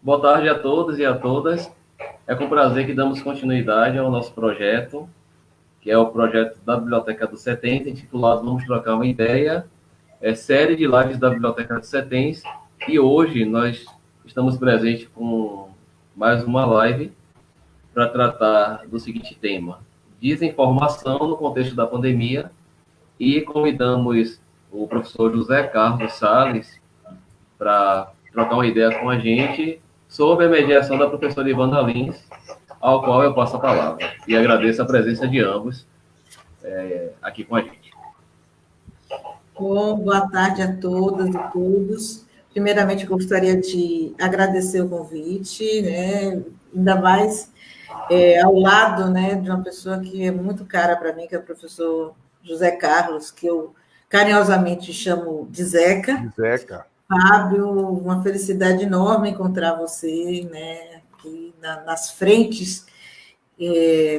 Boa tarde a todos e a todas. É com prazer que damos continuidade ao nosso projeto, que é o projeto da Biblioteca do CETENS, intitulado Vamos Trocar uma Ideia, série de lives da Biblioteca do CETENS, e hoje nós estamos presentes com mais uma live para tratar do seguinte tema: desinformação no contexto da pandemia, e convidamos o professor José Carlos Salles para trocar uma ideia com a gente sobre a mediação da professora Ivana Lins, ao qual eu passo a palavra. E agradeço a presença de ambos aqui com a gente. Bom, boa tarde a todas e todos. Primeiramente, eu gostaria de agradecer o convite, né? Ainda mais ao lado, né, de uma pessoa que é muito cara para mim, que é o professor José Carlos, que eu carinhosamente chamo de Zeca. Zeca. Fábio, uma felicidade enorme encontrar você, né, aqui nas frentes,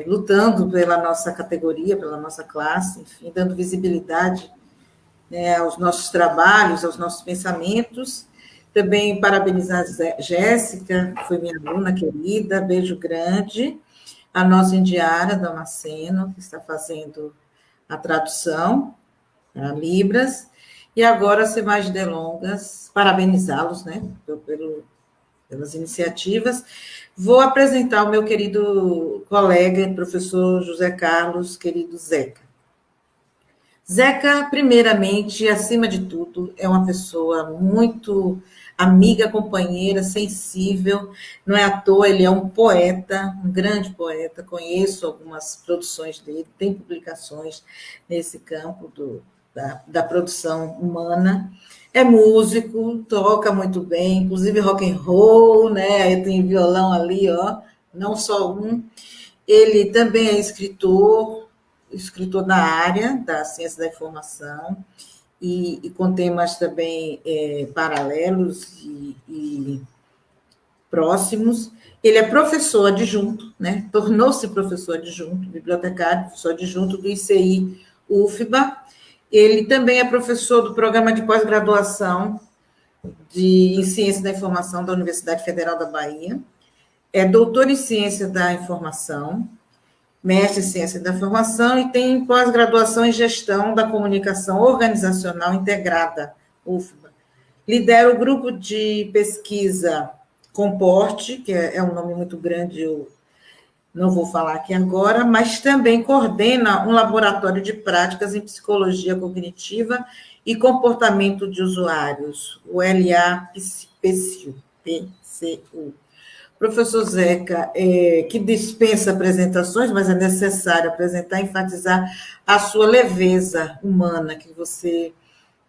lutando pela nossa categoria, pela nossa classe, enfim, dando visibilidade, né, aos nossos trabalhos, aos nossos pensamentos. Também parabenizar a Jéssica, que foi minha aluna querida, beijo grande. A nossa Indiara Damasceno, que está fazendo a tradução para Libras. E agora, sem mais delongas, parabenizá-los, né, pelas iniciativas. Vou apresentar o meu querido colega, professor José Carlos, querido Zeca. Zeca, primeiramente, acima de tudo, é uma pessoa muito amiga, companheira, sensível. Não é à toa, ele é um poeta, um grande poeta. Conheço algumas produções dele, tem publicações nesse campo da produção humana. É músico, toca muito bem, inclusive rock and roll, né? Aí tem violão ali, ó, não só um. Ele também é escritor na área da ciência da informação e com temas também paralelos e próximos. Ele é professor adjunto, né? Tornou-se professor adjunto, bibliotecário, professor adjunto do ICI UFBA. Ele também é professor do programa de pós-graduação em Ciência da Informação da Universidade Federal da Bahia. É doutor em Ciência da Informação, mestre em Ciência da Informação e tem pós-graduação em Gestão da Comunicação Organizacional Integrada, UFBA. Lidera o grupo de pesquisa Comporte, que é um nome muito grande, eu não vou falar aqui agora, mas também coordena um laboratório de práticas em psicologia cognitiva e comportamento de usuários, o LAPCU. Professor Zeca, que dispensa apresentações, mas é necessário apresentar e enfatizar a sua leveza humana que você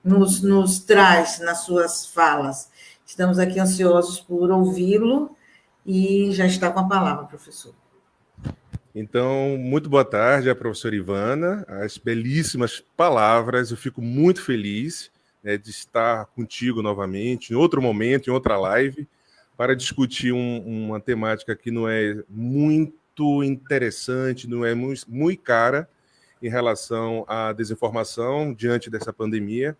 nos traz nas suas falas. Estamos aqui ansiosos por ouvi-lo e já está com a palavra, professor. Então, muito boa tarde à professora Ivana, as belíssimas palavras. Eu fico muito feliz, né, de estar contigo novamente, em outro momento, em outra live, para discutir uma temática que não é muito interessante, não é muito cara em relação à desinformação diante dessa pandemia.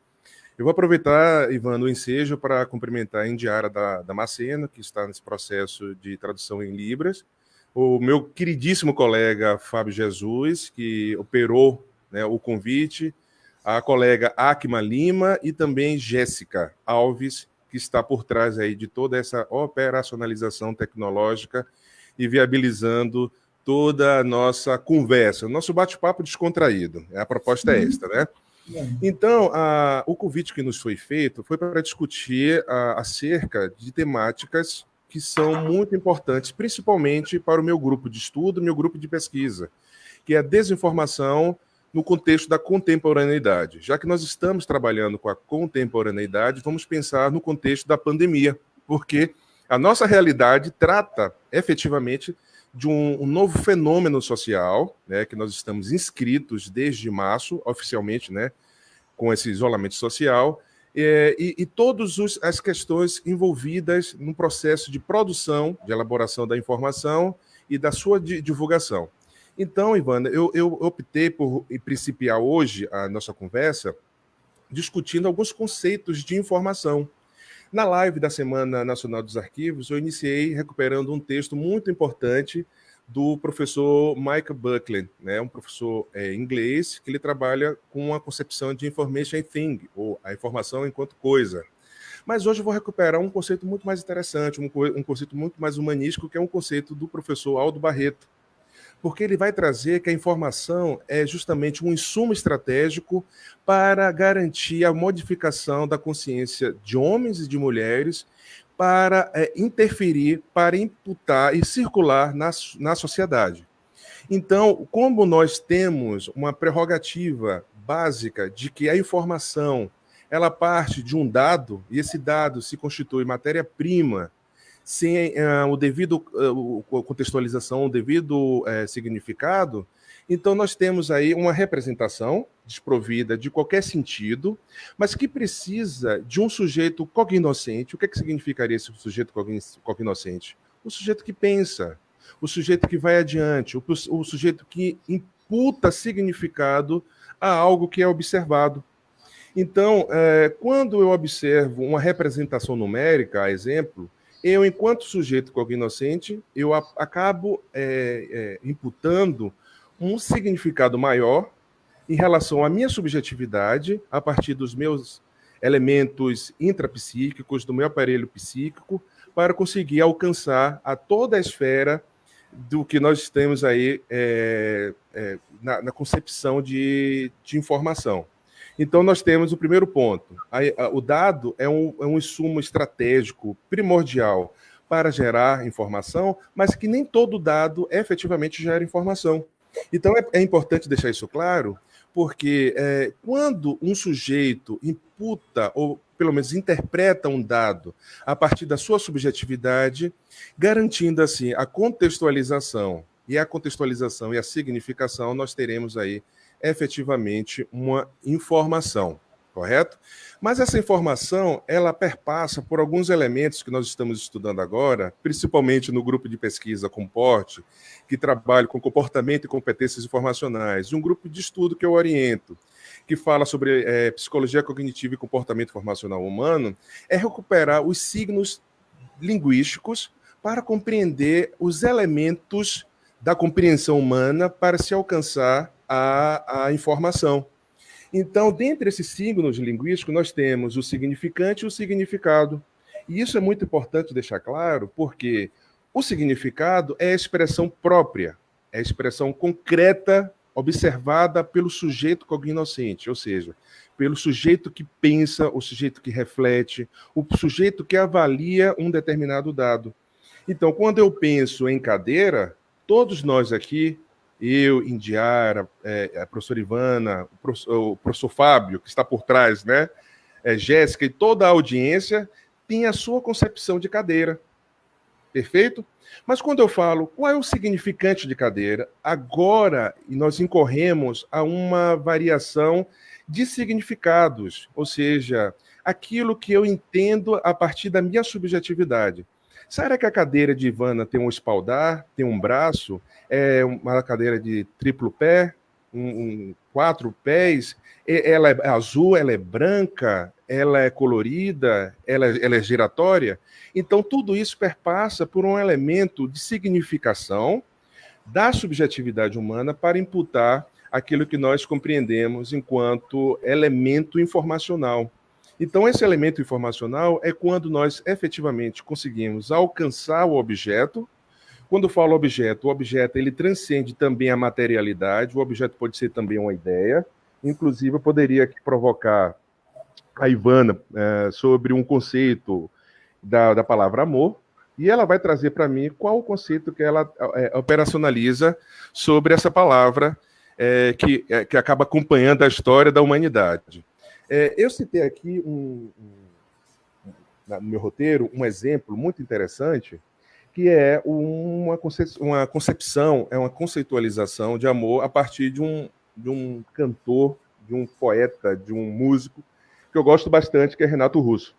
Eu vou aproveitar, Ivana, o ensejo para cumprimentar a Indiara Damasceno, que está nesse processo de tradução em Libras, o meu queridíssimo colega Fábio Jesus, que operou, né, o convite, a colega Akma Lima e também Jéssica Alves, que está por trás aí de toda essa operacionalização tecnológica e viabilizando toda a nossa conversa, o nosso bate-papo descontraído. A proposta é esta, né? Então, o convite que nos foi feito foi para discutir acerca de temáticas que são muito importantes, principalmente para o meu grupo de estudo, meu grupo de pesquisa, que é a desinformação no contexto da contemporaneidade. Já que nós estamos trabalhando com a contemporaneidade, vamos pensar no contexto da pandemia, porque a nossa realidade trata efetivamente de um novo fenômeno social, né, que nós estamos inscritos desde março, oficialmente, né, com esse isolamento social, e todas as questões envolvidas no processo de produção, de elaboração da informação e da sua divulgação. Então, Ivana, eu optei por principiar hoje a nossa conversa discutindo alguns conceitos de informação. Na live da Semana Nacional dos Arquivos, eu iniciei recuperando um texto muito importante do professor Michael Buckley, né, um professor inglês, que ele trabalha com a concepção de information thing, ou a informação enquanto coisa. Mas hoje eu vou recuperar um conceito muito mais interessante, um conceito muito mais humanístico, que é um conceito do professor Aldo Barreto, porque ele vai trazer que a informação é justamente um insumo estratégico para garantir a modificação da consciência de homens e de mulheres, para interferir, para imputar e circular na sociedade. Então, como nós temos uma prerrogativa básica de que a informação ela parte de um dado, e esse dado se constitui matéria-prima, sem o devido contextualização, o devido significado, então nós temos aí uma representação desprovida de qualquer sentido, mas que precisa de um sujeito cognoscente. O que significaria esse sujeito cognoscente? O sujeito que pensa, o sujeito que vai adiante, o sujeito que imputa significado a algo que é observado. Então, quando eu observo uma representação numérica, a exemplo, eu, enquanto sujeito cognoscente, eu acabo imputando um significado maior em relação à minha subjetividade, a partir dos meus elementos intrapsíquicos, do meu aparelho psíquico, para conseguir alcançar a toda a esfera do que nós temos aí na concepção de informação. Então, nós temos o primeiro ponto. O dado é um insumo estratégico primordial para gerar informação, mas que nem todo dado efetivamente gera informação. Então, é importante deixar isso claro, porque quando um sujeito imputa, ou pelo menos interpreta um dado a partir da sua subjetividade, garantindo assim a contextualização e a significação, nós teremos aí efetivamente uma informação, correto? Mas essa informação, ela perpassa por alguns elementos que nós estamos estudando agora, principalmente no grupo de pesquisa Comporte, que trabalha com comportamento e competências informacionais, e um grupo de estudo que eu oriento, que fala sobre psicologia cognitiva e comportamento informacional humano, é recuperar os signos linguísticos para compreender os elementos da compreensão humana para se alcançar a informação. Então, dentre esses signos linguísticos, nós temos o significante e o significado. E isso é muito importante deixar claro, porque o significado é a expressão própria, é a expressão concreta, observada pelo sujeito cognoscente, ou seja, pelo sujeito que pensa, o sujeito que reflete, o sujeito que avalia um determinado dado. Então, quando eu penso em cadeira, todos nós aqui, eu, Indiara, a professora Ivana, o professor Fábio, que está por trás, né? Jéssica e toda a audiência tem a sua concepção de cadeira. Perfeito? Mas quando eu falo qual é o significante de cadeira, agora nós incorremos a uma variação de significados, ou seja, aquilo que eu entendo a partir da minha subjetividade. Será que a cadeira de Ivana tem um espaldar, tem um braço, é uma cadeira de triplo pé, 4 pés, ela é azul, ela é branca, ela é colorida, ela é giratória? Então, tudo isso perpassa por um elemento de significação da subjetividade humana para imputar aquilo que nós compreendemos enquanto elemento informacional. Então, esse elemento informacional é quando nós efetivamente conseguimos alcançar o objeto. Quando falo objeto, o objeto ele transcende também a materialidade, o objeto pode ser também uma ideia. Inclusive, eu poderia aqui provocar a Ivana sobre um conceito da palavra amor, e ela vai trazer para mim qual o conceito que ela operacionaliza sobre essa palavra que acaba acompanhando a história da humanidade. Eu citei aqui no meu roteiro um exemplo muito interessante, que é uma concepção, é uma conceitualização de amor a partir de um cantor, de um poeta, de um músico, que eu gosto bastante, que é Renato Russo.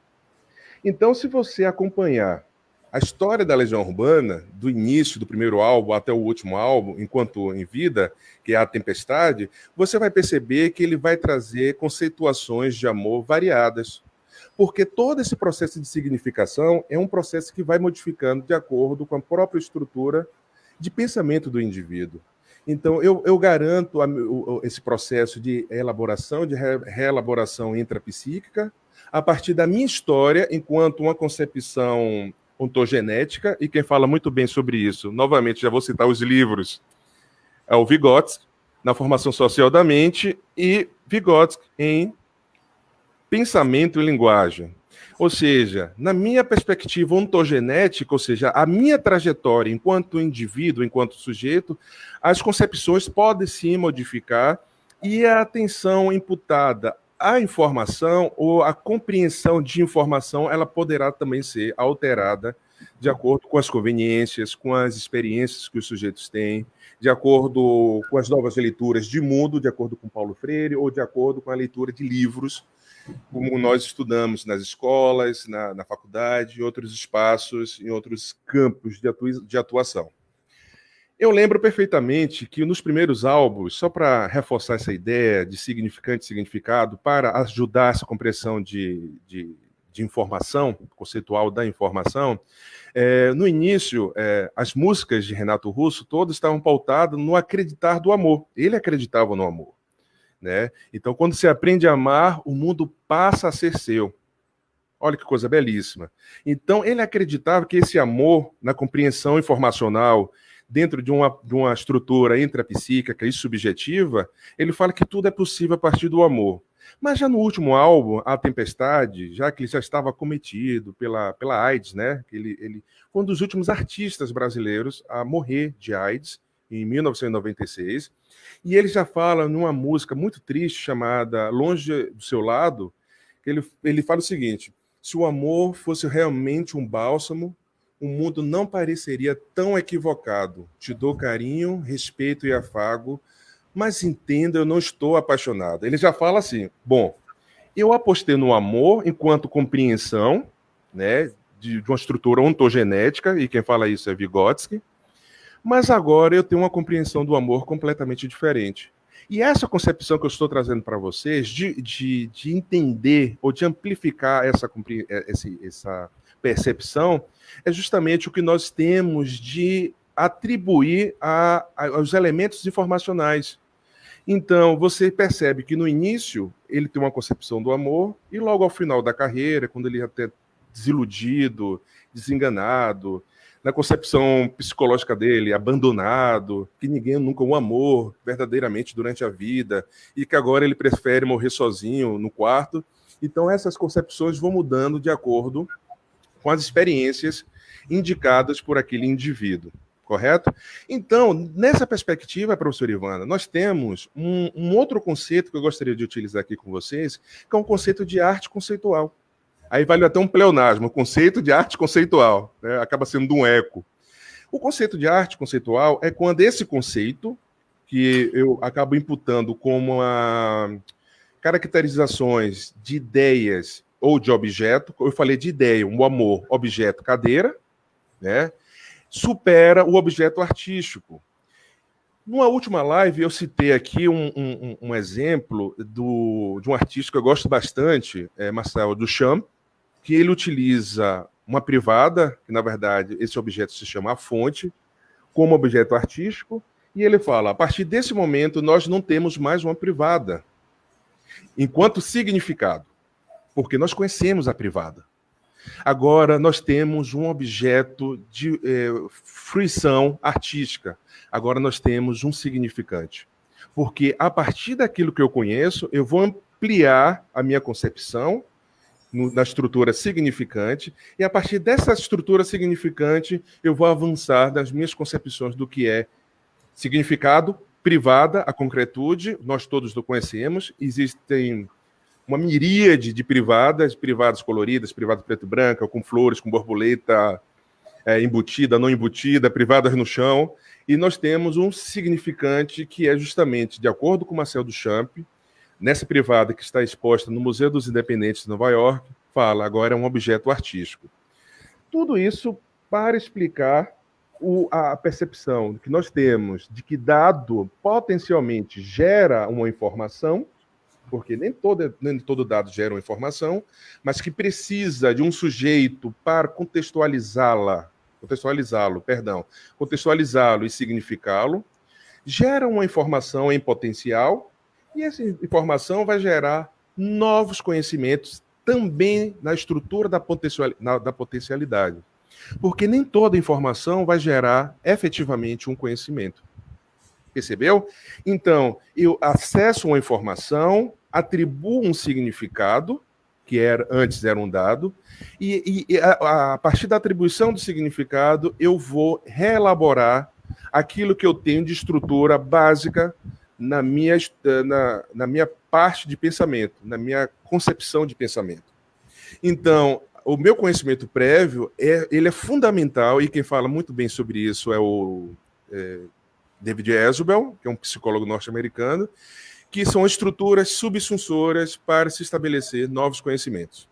Então, se você acompanhar a história da Legião Urbana, do início do primeiro álbum até o último álbum, enquanto em vida, que é A Tempestade, você vai perceber que ele vai trazer conceituações de amor variadas. porque todo esse processo de significação é um processo que vai modificando de acordo com a própria estrutura de pensamento do indivíduo. Então, eu garanto esse processo de elaboração, de reelaboração intrapsíquica, a partir da minha história, enquanto uma concepção ontogenética, e quem fala muito bem sobre isso, novamente, já vou citar os livros, é o Vygotsky, na formação social da mente, e Vygotsky em pensamento e linguagem. Ou seja, na minha perspectiva ontogenética, ou seja, a minha trajetória enquanto indivíduo, enquanto sujeito, as concepções podem se modificar e a atenção imputada à informação ou a compreensão de informação, ela poderá também ser alterada de acordo com as conveniências, com as experiências que os sujeitos têm, de acordo com as novas leituras de mundo, de acordo com Paulo Freire, ou de acordo com a leitura de livros, como nós estudamos nas escolas, na faculdade, em outros espaços, em outros campos de atuação. Eu lembro perfeitamente que nos primeiros álbuns, só para reforçar essa ideia de significante e significado, para ajudar essa compreensão de informação, conceitual da informação, no início, as músicas de Renato Russo todas estavam pautadas no acreditar do amor. Ele acreditava no amor. Né? Então, quando você aprende a amar, o mundo passa a ser seu. Olha que coisa belíssima. Então, ele acreditava que esse amor, na compreensão informacional, dentro de uma estrutura intrapsíquica e subjetiva, ele fala que tudo é possível a partir do amor. Mas já no último álbum, A Tempestade, já que ele já estava acometido pela AIDS, né? Ele foi um dos últimos artistas brasileiros a morrer de AIDS, em 1996, e ele já fala numa música muito triste chamada Longe do Seu Lado, que ele fala o seguinte: se o amor fosse realmente um bálsamo, o mundo não pareceria tão equivocado. Te dou carinho, respeito e afago, mas entenda, eu não estou apaixonado. Ele já fala assim: bom, eu apostei no amor enquanto compreensão, né, de uma estrutura ontogenética, e quem fala isso é Vygotsky, mas agora eu tenho uma compreensão do amor completamente diferente. E essa concepção que eu estou trazendo para vocês, de entender ou de amplificar essa percepção, é justamente o que nós temos de atribuir aos elementos informacionais. Então, você percebe que no início ele tem uma concepção do amor, e logo ao final da carreira, quando ele é até desiludido, desenganado, na concepção psicológica dele, abandonado, que ninguém nunca o amou verdadeiramente durante a vida, e que agora ele prefere morrer sozinho no quarto. Então, essas concepções vão mudando de acordo com as experiências indicadas por aquele indivíduo, correto? Então, nessa perspectiva, professora Ivana, nós temos um outro conceito que eu gostaria de utilizar aqui com vocês, que é um conceito de arte conceitual. Aí vale até um pleonasmo, o conceito de arte conceitual, né? Acaba sendo um eco. O conceito de arte conceitual é quando esse conceito, que eu acabo imputando como caracterizações de ideias ou de objeto, eu falei de ideia, um amor, objeto, cadeira, né? Supera o objeto artístico. Numa última live, eu citei aqui um exemplo de um artista que eu gosto bastante, Marcel Duchamp, que ele utiliza uma privada, que na verdade esse objeto se chama a fonte, como objeto artístico, e ele fala: a partir desse momento nós não temos mais uma privada, enquanto significado, porque nós conhecemos a privada. Agora nós temos um objeto de fruição artística, agora nós temos um significante, porque a partir daquilo que eu conheço, eu vou ampliar a minha concepção na estrutura significante, e a partir dessa estrutura significante, eu vou avançar nas minhas concepções do que é significado, privada, a concretude, nós todos o conhecemos, existem uma miríade de privadas coloridas, privada preto e branca, com flores, com borboleta embutida, não embutida, privadas no chão, e nós temos um significante que é justamente, de acordo com Marcel Duchamp, nessa privada que está exposta no Museu dos Independentes de Nova York, fala, agora é um objeto artístico. Tudo isso para explicar a percepção que nós temos de que dado potencialmente gera uma informação, porque nem todo dado gera uma informação, mas que precisa de um sujeito para contextualizá-lo e significá-lo, gera uma informação em potencial, e essa informação vai gerar novos conhecimentos também na estrutura da potencialidade. Porque nem toda informação vai gerar efetivamente um conhecimento. Percebeu? Então, eu acesso uma informação, atribuo um significado, que antes era um dado, e a partir da atribuição do significado, eu vou reelaborar aquilo que eu tenho de estrutura básica na minha parte de pensamento, na minha concepção de pensamento. Então, o meu conhecimento prévio, ele é fundamental, e quem fala muito bem sobre isso é o David Ezerbel, que é um psicólogo norte-americano, que são estruturas subsunsoras para se estabelecer novos conhecimentos.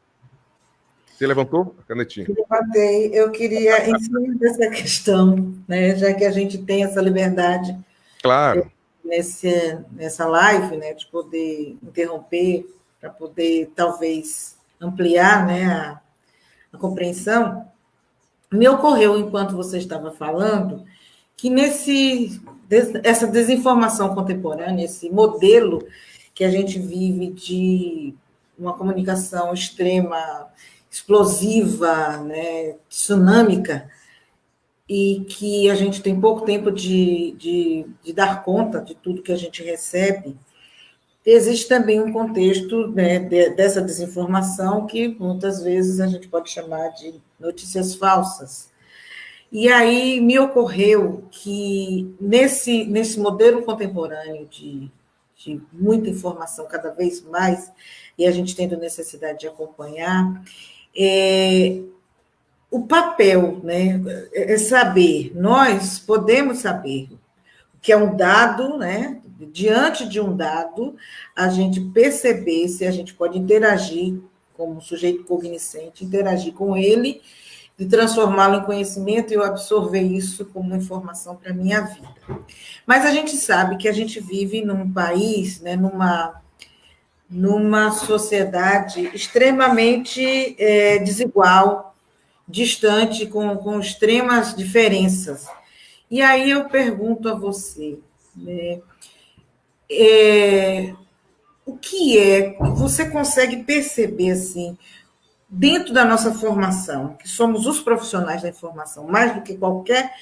Você levantou a canetinha? Levantei. Eu queria, em cima dessa questão, né, já que a gente tem essa liberdade, claro, nessa live, né, de poder interromper, para poder, talvez, ampliar, né, a compreensão, me ocorreu, enquanto você estava falando, que essa desinformação contemporânea, esse modelo que a gente vive de uma comunicação extrema, explosiva, né, tsunâmica, e que a gente tem pouco tempo de dar conta de tudo que a gente recebe, existe também um contexto, né, dessa desinformação que muitas vezes a gente pode chamar de notícias falsas. E aí me ocorreu que nesse modelo contemporâneo de muita informação cada vez mais, e a gente tendo necessidade de acompanhar, o papel, né, é saber, nós podemos saber o que é um dado, né, diante de um dado, a gente perceber se a gente pode interagir como sujeito cognoscente, interagir com ele, de transformá-lo em conhecimento e eu absorver isso como informação para a minha vida. Mas a gente sabe que a gente vive num país, né, numa sociedade extremamente desigual, distante, com extremas diferenças. E aí eu pergunto a você, né, o que você consegue perceber, assim, dentro da nossa formação, que somos os profissionais da informação, mais do que qualquer...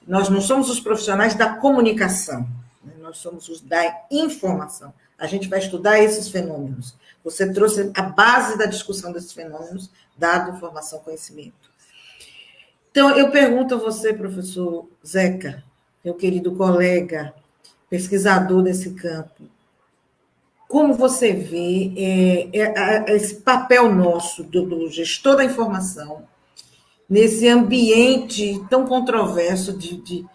Nós não somos os profissionais da comunicação, né? Nós somos os da informação. A gente vai estudar esses fenômenos. Você trouxe a base da discussão desses fenômenos, dado, informação, conhecimento. Então, eu pergunto a você, professor Zeca, meu querido colega, pesquisador desse campo, como você vê esse papel nosso, do gestor da informação, nesse ambiente tão controverso de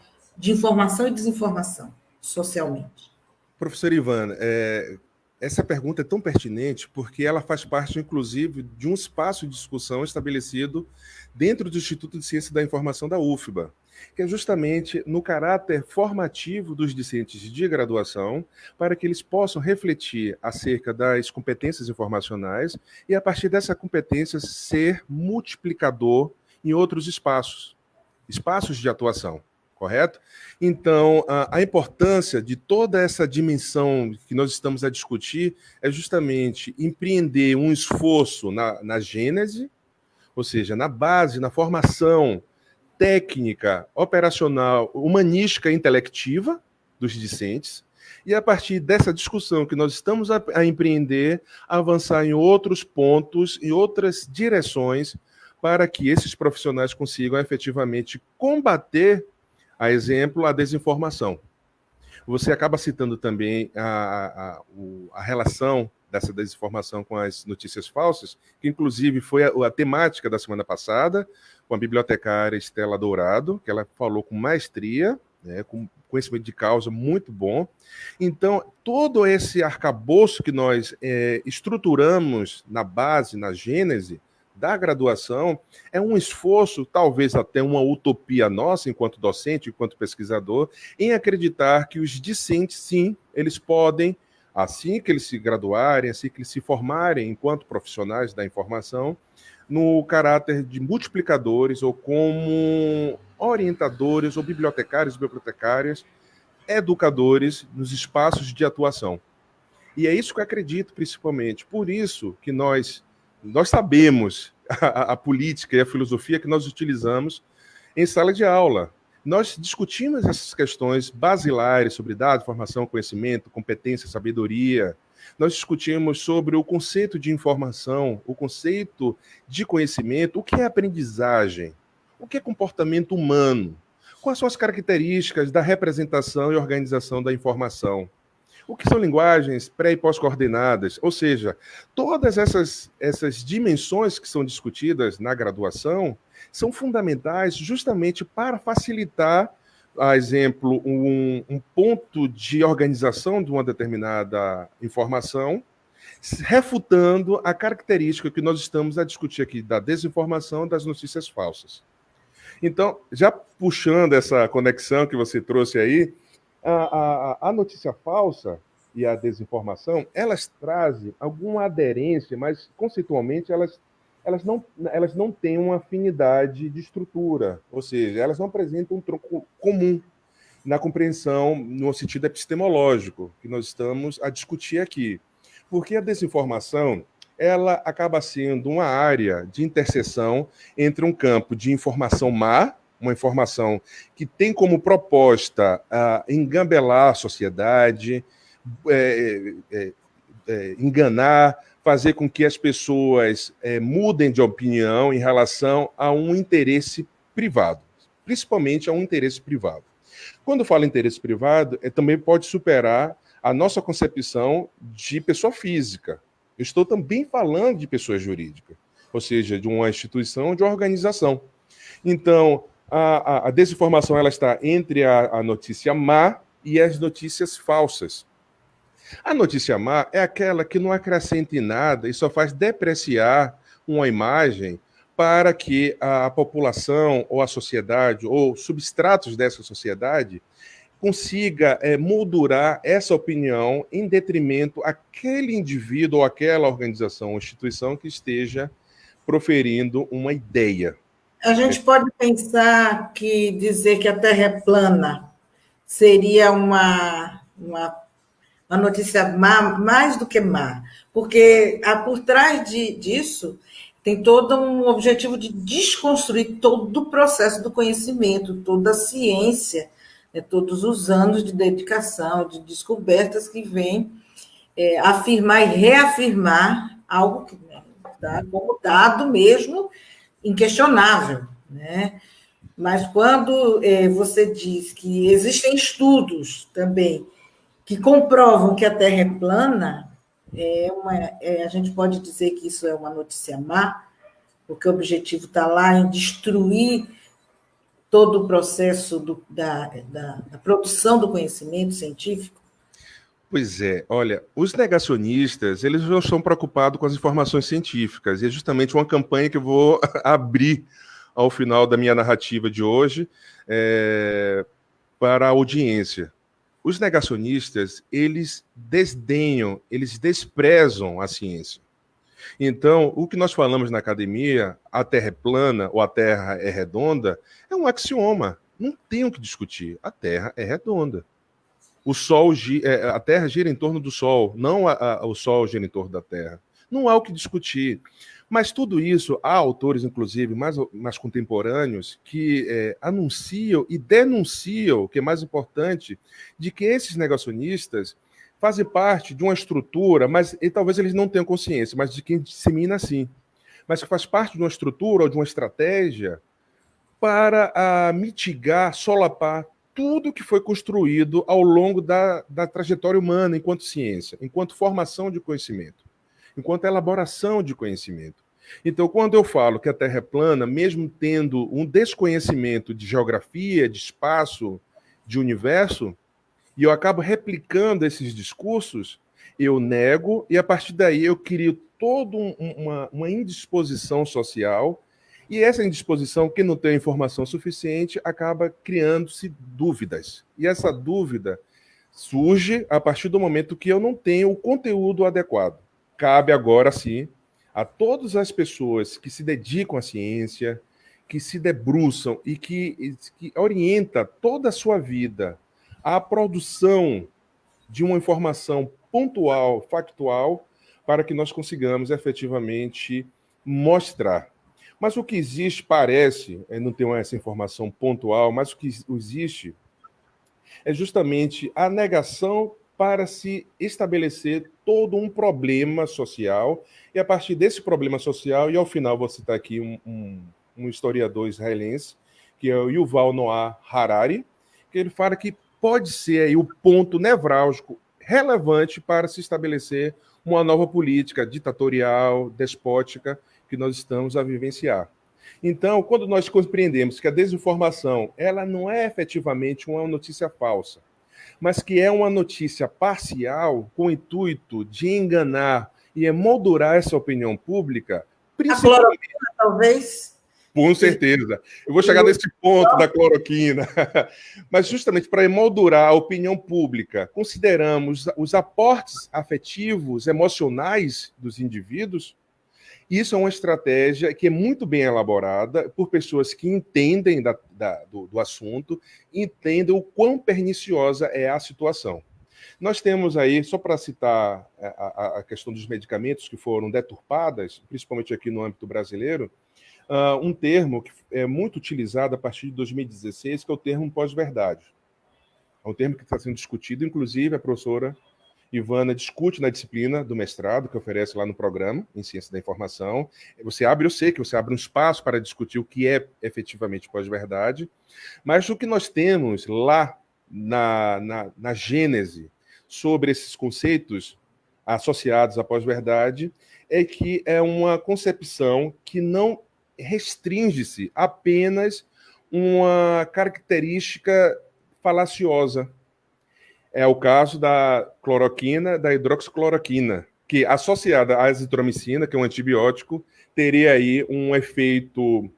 informação e desinformação, socialmente? Professor Ivana, essa pergunta é tão pertinente porque ela faz parte, inclusive, de um espaço de discussão estabelecido dentro do Instituto de Ciência da Informação da UFBA, que é justamente no caráter formativo dos discentes de graduação, para que eles possam refletir acerca das competências informacionais e, a partir dessa competência, ser multiplicador em outros espaços de atuação, correto? Então, a importância de toda essa dimensão que nós estamos a discutir é justamente empreender um esforço na gênese, ou seja, na base, na formação técnica, operacional, humanística e intelectiva dos discentes, e a partir dessa discussão que nós estamos a empreender, avançar em outros pontos, em outras direções, para que esses profissionais consigam efetivamente combater, a exemplo, a desinformação. Você acaba citando também a relação dessa desinformação com as notícias falsas, que inclusive foi a temática da semana passada, com a bibliotecária Estela Dourado, que ela falou com maestria, né, com conhecimento de causa muito bom. Então, todo esse arcabouço que nós estruturamos na base, na gênese da graduação, é um esforço, talvez até uma utopia nossa, enquanto docente, enquanto pesquisador, em acreditar que os discentes, sim, eles podem assim que eles se graduarem, assim que eles se formarem enquanto profissionais da informação, no caráter de multiplicadores ou como orientadores ou bibliotecários, bibliotecárias, educadores nos espaços de atuação. E é isso que eu acredito, principalmente. Por isso que nós sabemos a política e a filosofia que nós utilizamos em sala de aula. Nós discutimos essas questões basilares sobre dados, informação, conhecimento, competência, sabedoria. Nós discutimos sobre o conceito de informação, o conceito de conhecimento, o que é aprendizagem, o que é comportamento humano, quais são as características da representação e organização da informação, o que são linguagens pré- e pós-coordenadas, ou seja, todas essas dimensões que são discutidas na graduação são fundamentais justamente para facilitar, a exemplo, um ponto de organização de uma determinada informação, refutando a característica que nós estamos a discutir aqui da desinformação, das notícias falsas. Então, já puxando essa conexão que você trouxe aí, a notícia falsa e a desinformação, elas trazem alguma aderência, mas conceitualmente elas não têm uma afinidade de estrutura, ou seja, elas não apresentam um tronco comum na compreensão no sentido epistemológico que nós estamos a discutir aqui. Porque a desinformação, ela acaba sendo uma área de interseção entre um campo de informação má, uma informação que tem como proposta engambelar a sociedade, enganar, fazer com que as pessoas mudem de opinião em relação a um interesse privado, principalmente a um interesse privado. Quando eu falo interesse privado, também pode superar a nossa concepção de pessoa física. Eu estou também falando de pessoa jurídica, ou seja, de uma instituição, de uma organização. Então, a desinformação ela está entre a notícia má e as notícias falsas. A notícia má é aquela que não acrescenta em nada e só faz depreciar uma imagem para que a população ou a sociedade ou substratos dessa sociedade consiga moldurar essa opinião em detrimento àquele indivíduo ou àquela organização ou instituição que esteja proferindo uma ideia. A gente pode pensar que dizer que a Terra é plana seria uma notícia má, mais do que má, porque por trás disso tem todo um objetivo de desconstruir todo o processo do conhecimento, toda a ciência, todos os anos de dedicação, de descobertas que vêm afirmar e reafirmar algo que dá como dado mesmo inquestionável, né? Mas quando você diz que existem estudos também que comprovam que a Terra é plana, a gente pode dizer que isso é uma notícia má, porque o objetivo está lá em destruir todo o processo da produção do conhecimento científico. Pois é, olha, os negacionistas, eles não estão preocupados com as informações científicas, e é justamente uma campanha que eu vou abrir ao final da minha narrativa de hoje para a audiência. Os negacionistas, eles desdenham, eles desprezam a ciência. Então, o que nós falamos na academia, a Terra é plana ou a Terra é redonda, é um axioma, não tem o que discutir, a Terra é redonda. A Terra gira em torno do Sol, não o Sol gira em torno da Terra. Não há o que discutir. Mas tudo isso, há autores, inclusive, mais contemporâneos, que anunciam e denunciam, o que é mais importante, de que esses negacionistas fazem parte de uma estrutura, e talvez eles não tenham consciência, mas de quem dissemina sim, mas que faz parte de uma estrutura ou de uma estratégia para mitigar, solapar tudo que foi construído ao longo da trajetória humana enquanto ciência, enquanto formação de conhecimento, enquanto elaboração de conhecimento. Então, quando eu falo que a Terra é plana, mesmo tendo um desconhecimento de geografia, de espaço, de universo, e eu acabo replicando esses discursos, eu nego, e a partir daí eu crio toda uma indisposição social, e essa indisposição, que não tem informação suficiente, acaba criando-se dúvidas. E essa dúvida surge a partir do momento que eu não tenho o conteúdo adequado. Cabe agora, sim, a todas as pessoas que se dedicam à ciência, que se debruçam e que orienta toda a sua vida à produção de uma informação pontual, factual, para que nós consigamos efetivamente mostrar. Mas o que existe, parece, eu não tenho essa informação pontual, mas o que existe é justamente a negação para se estabelecer todo um problema social, e a partir desse problema social, e ao final vou citar aqui um historiador israelense, que é o Yuval Noah Harari, que ele fala que pode ser aí o ponto nevrálgico relevante para se estabelecer uma nova política ditatorial, despótica, que nós estamos a vivenciar. Então, quando nós compreendemos que a desinformação ela não é efetivamente uma notícia falsa, mas que é uma notícia parcial com o intuito de enganar e emoldurar essa opinião pública, A cloroquina, talvez? Com certeza. Eu vou chegar nesse ponto da cloroquina. Mas justamente para emoldurar a opinião pública, consideramos os aportes afetivos, emocionais dos indivíduos. Isso é uma estratégia que é muito bem elaborada por pessoas que entendem do assunto, entendem o quão perniciosa é a situação. Nós temos aí, só para citar a questão dos medicamentos que foram deturpadas, principalmente aqui no âmbito brasileiro, um termo que é muito utilizado a partir de 2016, que é o termo pós-verdade. É um termo que está sendo discutido, inclusive a professora Ivana discute na disciplina do mestrado, que oferece lá no programa, em Ciência da Informação. Eu sei que você abre um espaço para discutir o que é efetivamente pós-verdade, mas o que nós temos lá na gênese sobre esses conceitos associados à pós-verdade é que é uma concepção que não restringe-se apenas uma característica falaciosa. É o caso da cloroquina, da hidroxicloroquina, que associada à azitromicina, que é um antibiótico, teria aí um efeito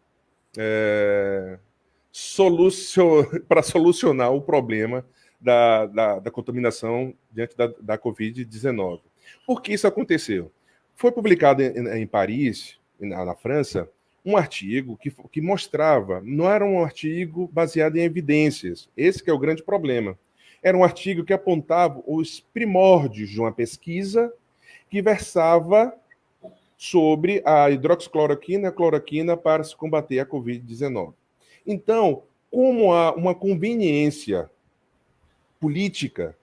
para solucionar o problema da contaminação diante da Covid-19. Por que isso aconteceu? Foi publicado em Paris, na França, um artigo que mostrava, não era um artigo baseado em evidências, esse que é o grande problema. Era um artigo que apontava os primórdios de uma pesquisa que versava sobre a hidroxicloroquina e a cloroquina para se combater a Covid-19. Então, como há uma conveniência política,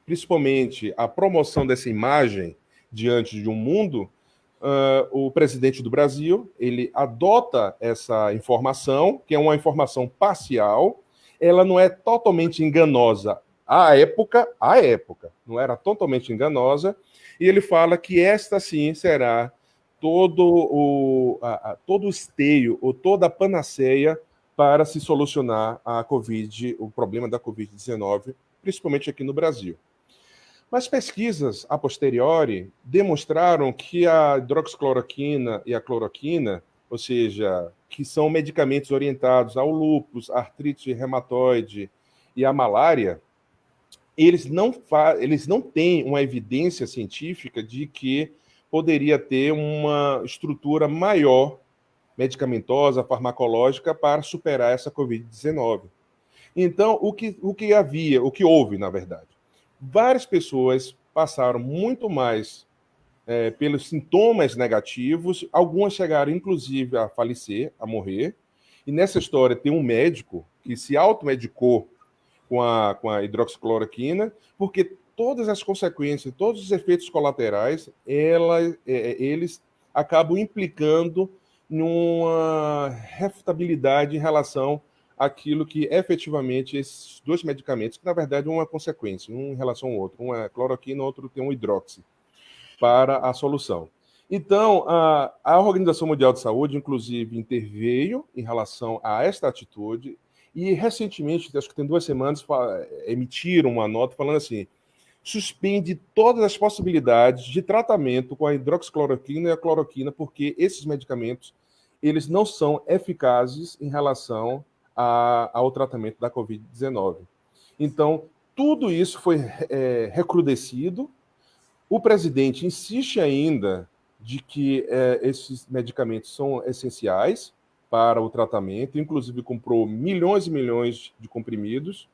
principalmente a promoção dessa imagem diante de um mundo, o presidente do Brasil, ele adota essa informação, que é uma informação parcial, ela não é totalmente enganosa à época, não era totalmente enganosa, e ele fala que esta sim será todo o esteio, ou toda a panaceia para se solucionar o problema da Covid-19, principalmente aqui no Brasil. Mas pesquisas a posteriori demonstraram que a hidroxicloroquina e a cloroquina, ou seja, que são medicamentos orientados ao lúpus, artrite reumatoide e à malária, eles não têm uma evidência científica de que poderia ter uma estrutura maior medicamentosa, farmacológica, para superar essa Covid-19. Então, o que houve, na verdade? Várias pessoas passaram muito mais pelos sintomas negativos, algumas chegaram, inclusive, a falecer, a morrer, e nessa história tem um médico que se automedicou com a hidroxicloroquina, porque todas as consequências, todos os efeitos colaterais, eles acabam implicando numa refutabilidade em relação àquilo que efetivamente esses dois medicamentos, que na verdade é uma consequência, um em relação ao outro, um é cloroquina, outro tem um hidroxi, para a solução. Então, a Organização Mundial de Saúde, inclusive, interveio em relação a esta atitude e, recentemente, acho que tem 2 semanas, emitiram uma nota falando assim, suspende todas as possibilidades de tratamento com a hidroxicloroquina e a cloroquina, porque esses medicamentos eles não são eficazes em relação ao tratamento da Covid-19. Então, tudo isso foi recrudescido. O presidente insiste ainda de que esses medicamentos são essenciais para o tratamento, inclusive comprou milhões e milhões de comprimidos,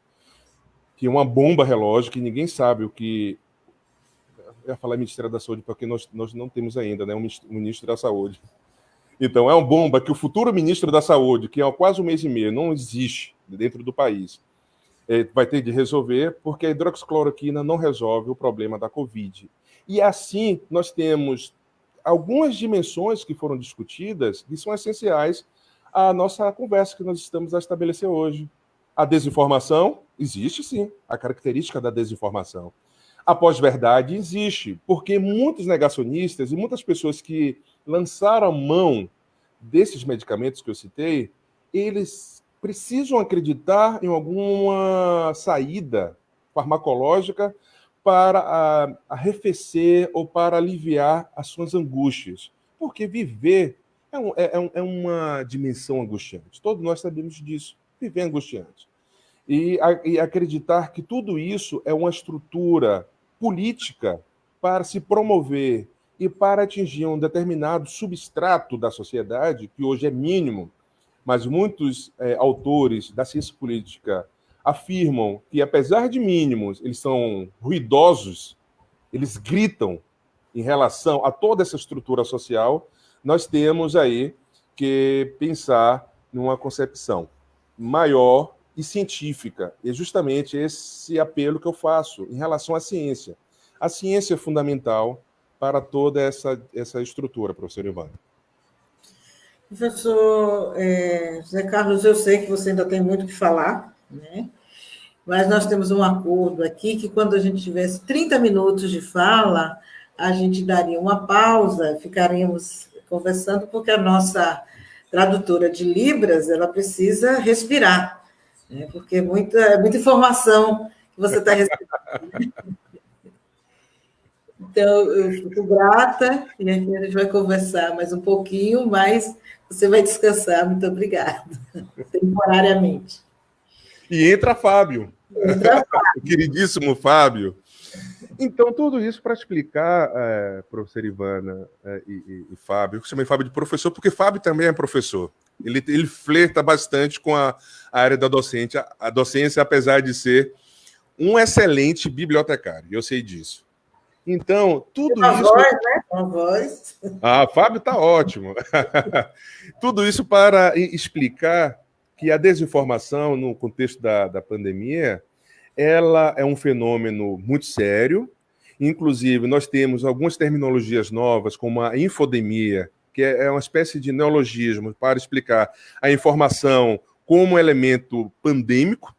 que é uma bomba relógio, que ninguém sabe o que... Eu ia falar Ministério da Saúde, porque nós não temos ainda, né, um ministro da Saúde. Então, é uma bomba que o futuro ministro da Saúde, que há quase um mês e meio não existe dentro do país, vai ter de resolver, porque a hidroxicloroquina não resolve o problema da Covid. E assim, nós temos algumas dimensões que foram discutidas que são essenciais à nossa conversa que nós estamos a estabelecer hoje. A desinformação existe, sim, a característica da desinformação. A pós-verdade existe, porque muitos negacionistas e muitas pessoas que lançaram mão desses medicamentos que eu citei, eles precisam acreditar em alguma saída farmacológica para arrefecer ou para aliviar as suas angústias. Porque viver é uma dimensão angustiante. Todos nós sabemos disso. Viver é angustiante. E acreditar que tudo isso é uma estrutura política para se promover e para atingir um determinado substrato da sociedade, que hoje é mínimo, mas muitos autores da ciência política afirmam que, apesar de mínimos, eles são ruidosos, eles gritam em relação a toda essa estrutura social. Nós temos aí que pensar numa concepção maior e científica. E justamente esse apelo que eu faço em relação à ciência. A ciência é fundamental para toda essa estrutura, professor Ivana. Professor José Carlos, eu sei que você ainda tem muito o que falar, né? Mas nós temos um acordo aqui que quando a gente tivesse 30 minutos de fala, a gente daria uma pausa, ficaríamos conversando, porque a nossa tradutora de Libras, ela precisa respirar, né? Porque é muita informação que você está recebendo. Então, eu fico grata, e aqui a gente vai conversar mais um pouquinho, mas você vai descansar. Muito obrigada, temporariamente. E entra Fábio. Entra Fábio. O queridíssimo Fábio. Então, tudo isso para explicar, professor Ivana e Fábio, eu chamei Fábio de professor, porque Fábio também é professor. Ele flerta bastante com a área da docência, a docência, apesar de ser um excelente bibliotecário, eu sei disso. Então, tudo isso... voz, né? Uma voz. Fábio está ótimo. Tudo isso para explicar que a desinformação, no contexto da pandemia, ela é um fenômeno muito sério. Inclusive, nós temos algumas terminologias novas, como a infodemia, que é uma espécie de neologismo para explicar a informação como elemento pandêmico,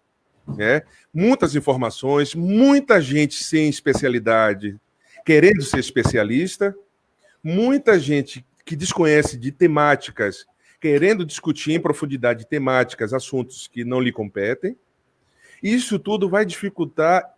né? Muitas informações, muita gente sem especialidade querendo ser especialista, muita gente que desconhece de temáticas, querendo discutir em profundidade temáticas, assuntos que não lhe competem. Isso tudo vai dificultar,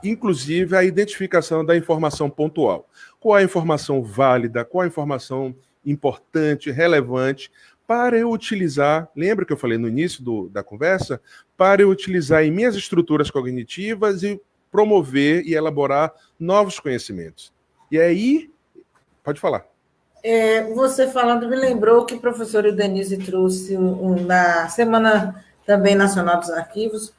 inclusive, a identificação da informação pontual. Qual é a informação válida, qual é a informação importante, relevante, para eu utilizar, lembra que eu falei no início da conversa? Para eu utilizar em minhas estruturas cognitivas e promover e elaborar novos conhecimentos. E aí, pode falar. Você falando me lembrou que o professor Denise trouxe na Semana também Nacional dos Arquivos,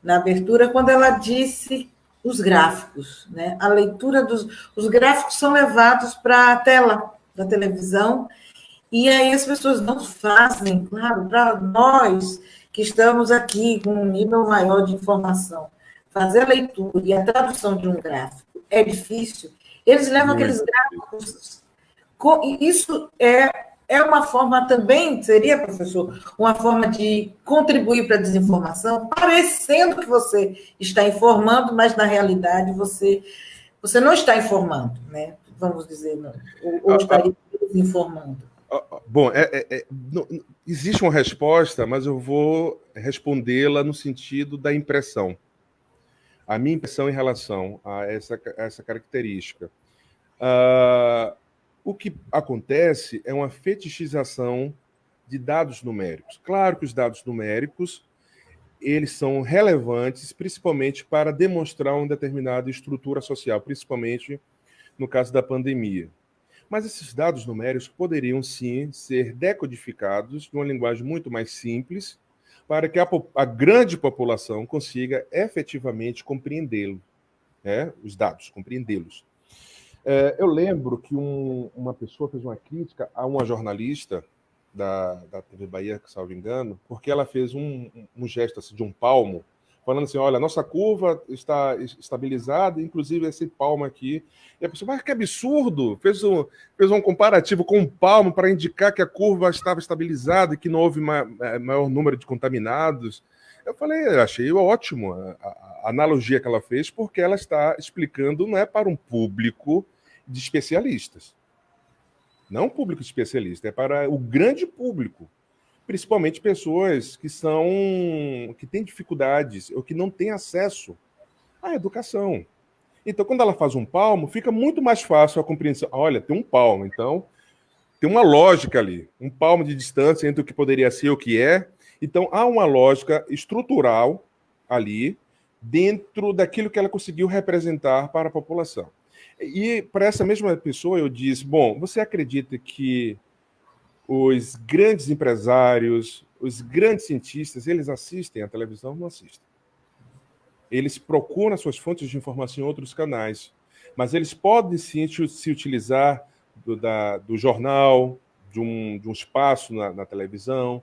na abertura, quando ela disse os gráficos, né? A leitura os gráficos são levados para a tela da televisão, e aí as pessoas não fazem, claro, para nós que estamos aqui com um nível maior de informação, fazer a leitura e a tradução de um gráfico é difícil. Eles levam aqueles gráficos. Isso é uma forma também, seria, professor, uma forma de contribuir para a desinformação, parecendo que você está informando, mas na realidade você não está informando, né? Vamos dizer, ou estaria desinformando. Bom, existe uma resposta, mas eu vou respondê-la no sentido da impressão. A minha impressão em relação a essa característica. O que acontece é uma fetichização de dados numéricos. Claro que os dados numéricos, eles são relevantes, principalmente para demonstrar uma determinada estrutura social, principalmente no caso da pandemia. Mas esses dados numéricos poderiam, sim, ser decodificados de uma linguagem muito mais simples, para que a grande população consiga efetivamente compreendê-lo, né? Os dados, compreendê-los. Eu lembro que uma pessoa fez uma crítica a uma jornalista da TV Bahia, que salvo engano, porque ela fez um gesto assim, de um palmo, falando assim, olha, nossa curva está estabilizada, inclusive esse palmo aqui. E a pessoa, mas que absurdo! Fez um comparativo com um palmo para indicar que a curva estava estabilizada e que não houve maior número de contaminados. Eu falei, eu achei ótimo a analogia que ela fez, porque ela está explicando, não é para um público de especialistas. Não um público especialista, é para o grande público. Principalmente pessoas que têm dificuldades ou que não têm acesso à educação. Então, quando ela faz um palmo, fica muito mais fácil a compreensão. Olha, tem um palmo, então tem uma lógica ali. Um palmo de distância entre o que poderia ser e o que é. Então, há uma lógica estrutural ali dentro daquilo que ela conseguiu representar para a população. E para essa mesma pessoa eu disse, bom, você acredita que os grandes empresários, os grandes cientistas, eles assistem à televisão? Não assistem. Eles procuram suas fontes de informação em outros canais, mas eles podem sim se utilizar do jornal, de um espaço na televisão,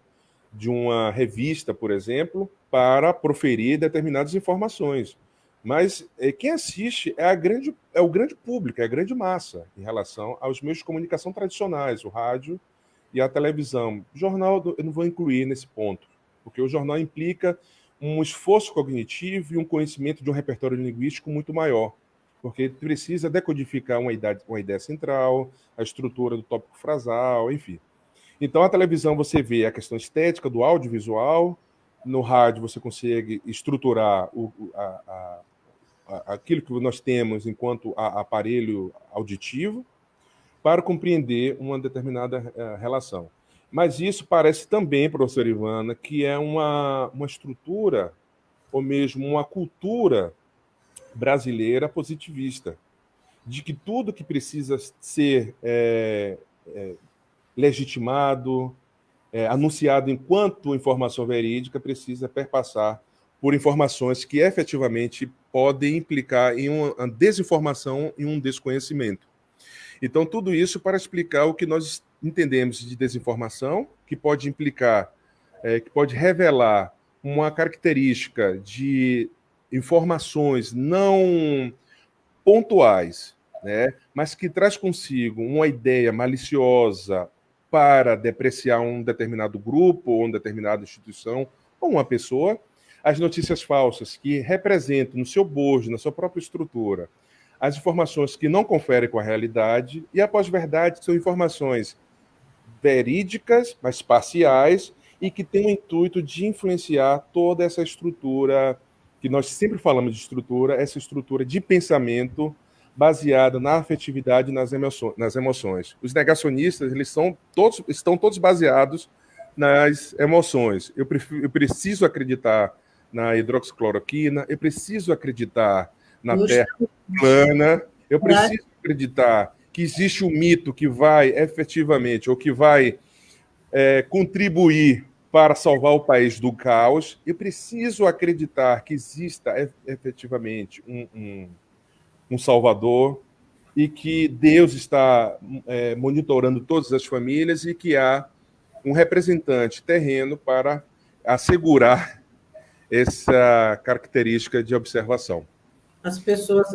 de uma revista, por exemplo, para proferir determinadas informações. Mas quem assiste é o grande público, é a grande massa, em relação aos meios de comunicação tradicionais, o rádio e a televisão. O jornal eu não vou incluir nesse ponto, porque o jornal implica um esforço cognitivo e um conhecimento de um repertório linguístico muito maior, porque precisa decodificar uma ideia central, a estrutura do tópico frasal, enfim. Então, a televisão você vê a questão estética do audiovisual, no rádio você consegue estruturar aquilo que nós temos enquanto aparelho auditivo para compreender uma determinada relação. Mas isso parece também, professora Ivana, que é uma estrutura, ou mesmo uma cultura brasileira positivista, de que tudo que precisa ser legitimado, anunciado enquanto informação verídica, precisa perpassar por informações que efetivamente podem implicar em uma desinformação e um desconhecimento. Então, tudo isso para explicar o que nós entendemos de desinformação, que pode implicar, que pode revelar uma característica de informações não pontuais, né, mas que traz consigo uma ideia maliciosa para depreciar um determinado grupo, ou uma determinada instituição, ou uma pessoa. As notícias falsas, que representam no seu bojo, na sua própria estrutura, as informações que não conferem com a realidade, e a pós-verdade são informações verídicas, mas parciais, e que têm o intuito de influenciar toda essa estrutura, que nós sempre falamos de estrutura, essa estrutura de pensamento baseada na afetividade e nas emoções. Os negacionistas, eles estão todos baseados nas emoções. Eu preciso acreditar na hidroxicloroquina, eu preciso acreditar na Terra plana, eu preciso acreditar que existe um mito que vai efetivamente, ou que vai contribuir para salvar o país do caos. Eu preciso acreditar que exista efetivamente um Salvador e que Deus está monitorando todas as famílias e que há um representante terreno para assegurar essa característica de observação. As pessoas,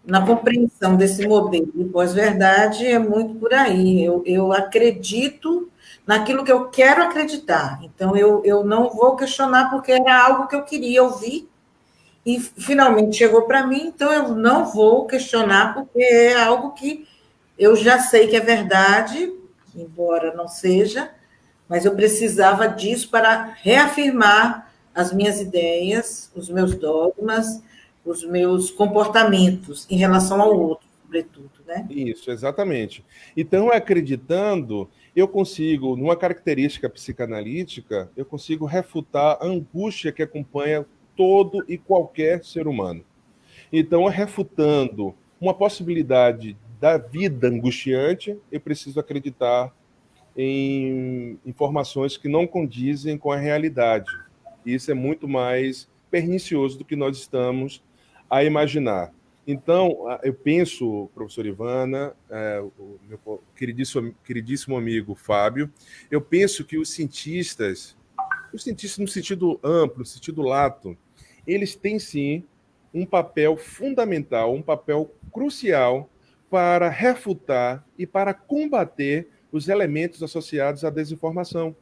na compreensão desse modelo de pós-verdade, é muito por aí. Eu acredito naquilo que eu quero acreditar. Então, eu não vou questionar porque era algo que eu queria ouvir e finalmente chegou para mim, então eu não vou questionar porque é algo que eu já sei que é verdade, embora não seja, mas eu precisava disso para reafirmar as minhas ideias, os meus dogmas, os meus comportamentos em relação ao outro. sobretudo, né? Isso, exatamente. Então, acreditando, eu consigo, numa característica psicanalítica, eu consigo refutar a angústia que acompanha todo e qualquer ser humano. Então, refutando uma possibilidade da vida angustiante, eu preciso acreditar em informações que não condizem com a realidade. E isso é muito mais pernicioso do que nós estamos a imaginar. Então, eu penso, professor Ivana, o meu queridíssimo amigo Fábio, eu penso que os cientistas no sentido amplo, no sentido lato, eles têm sim um papel fundamental, um papel crucial para refutar e para combater os elementos associados à desinformação.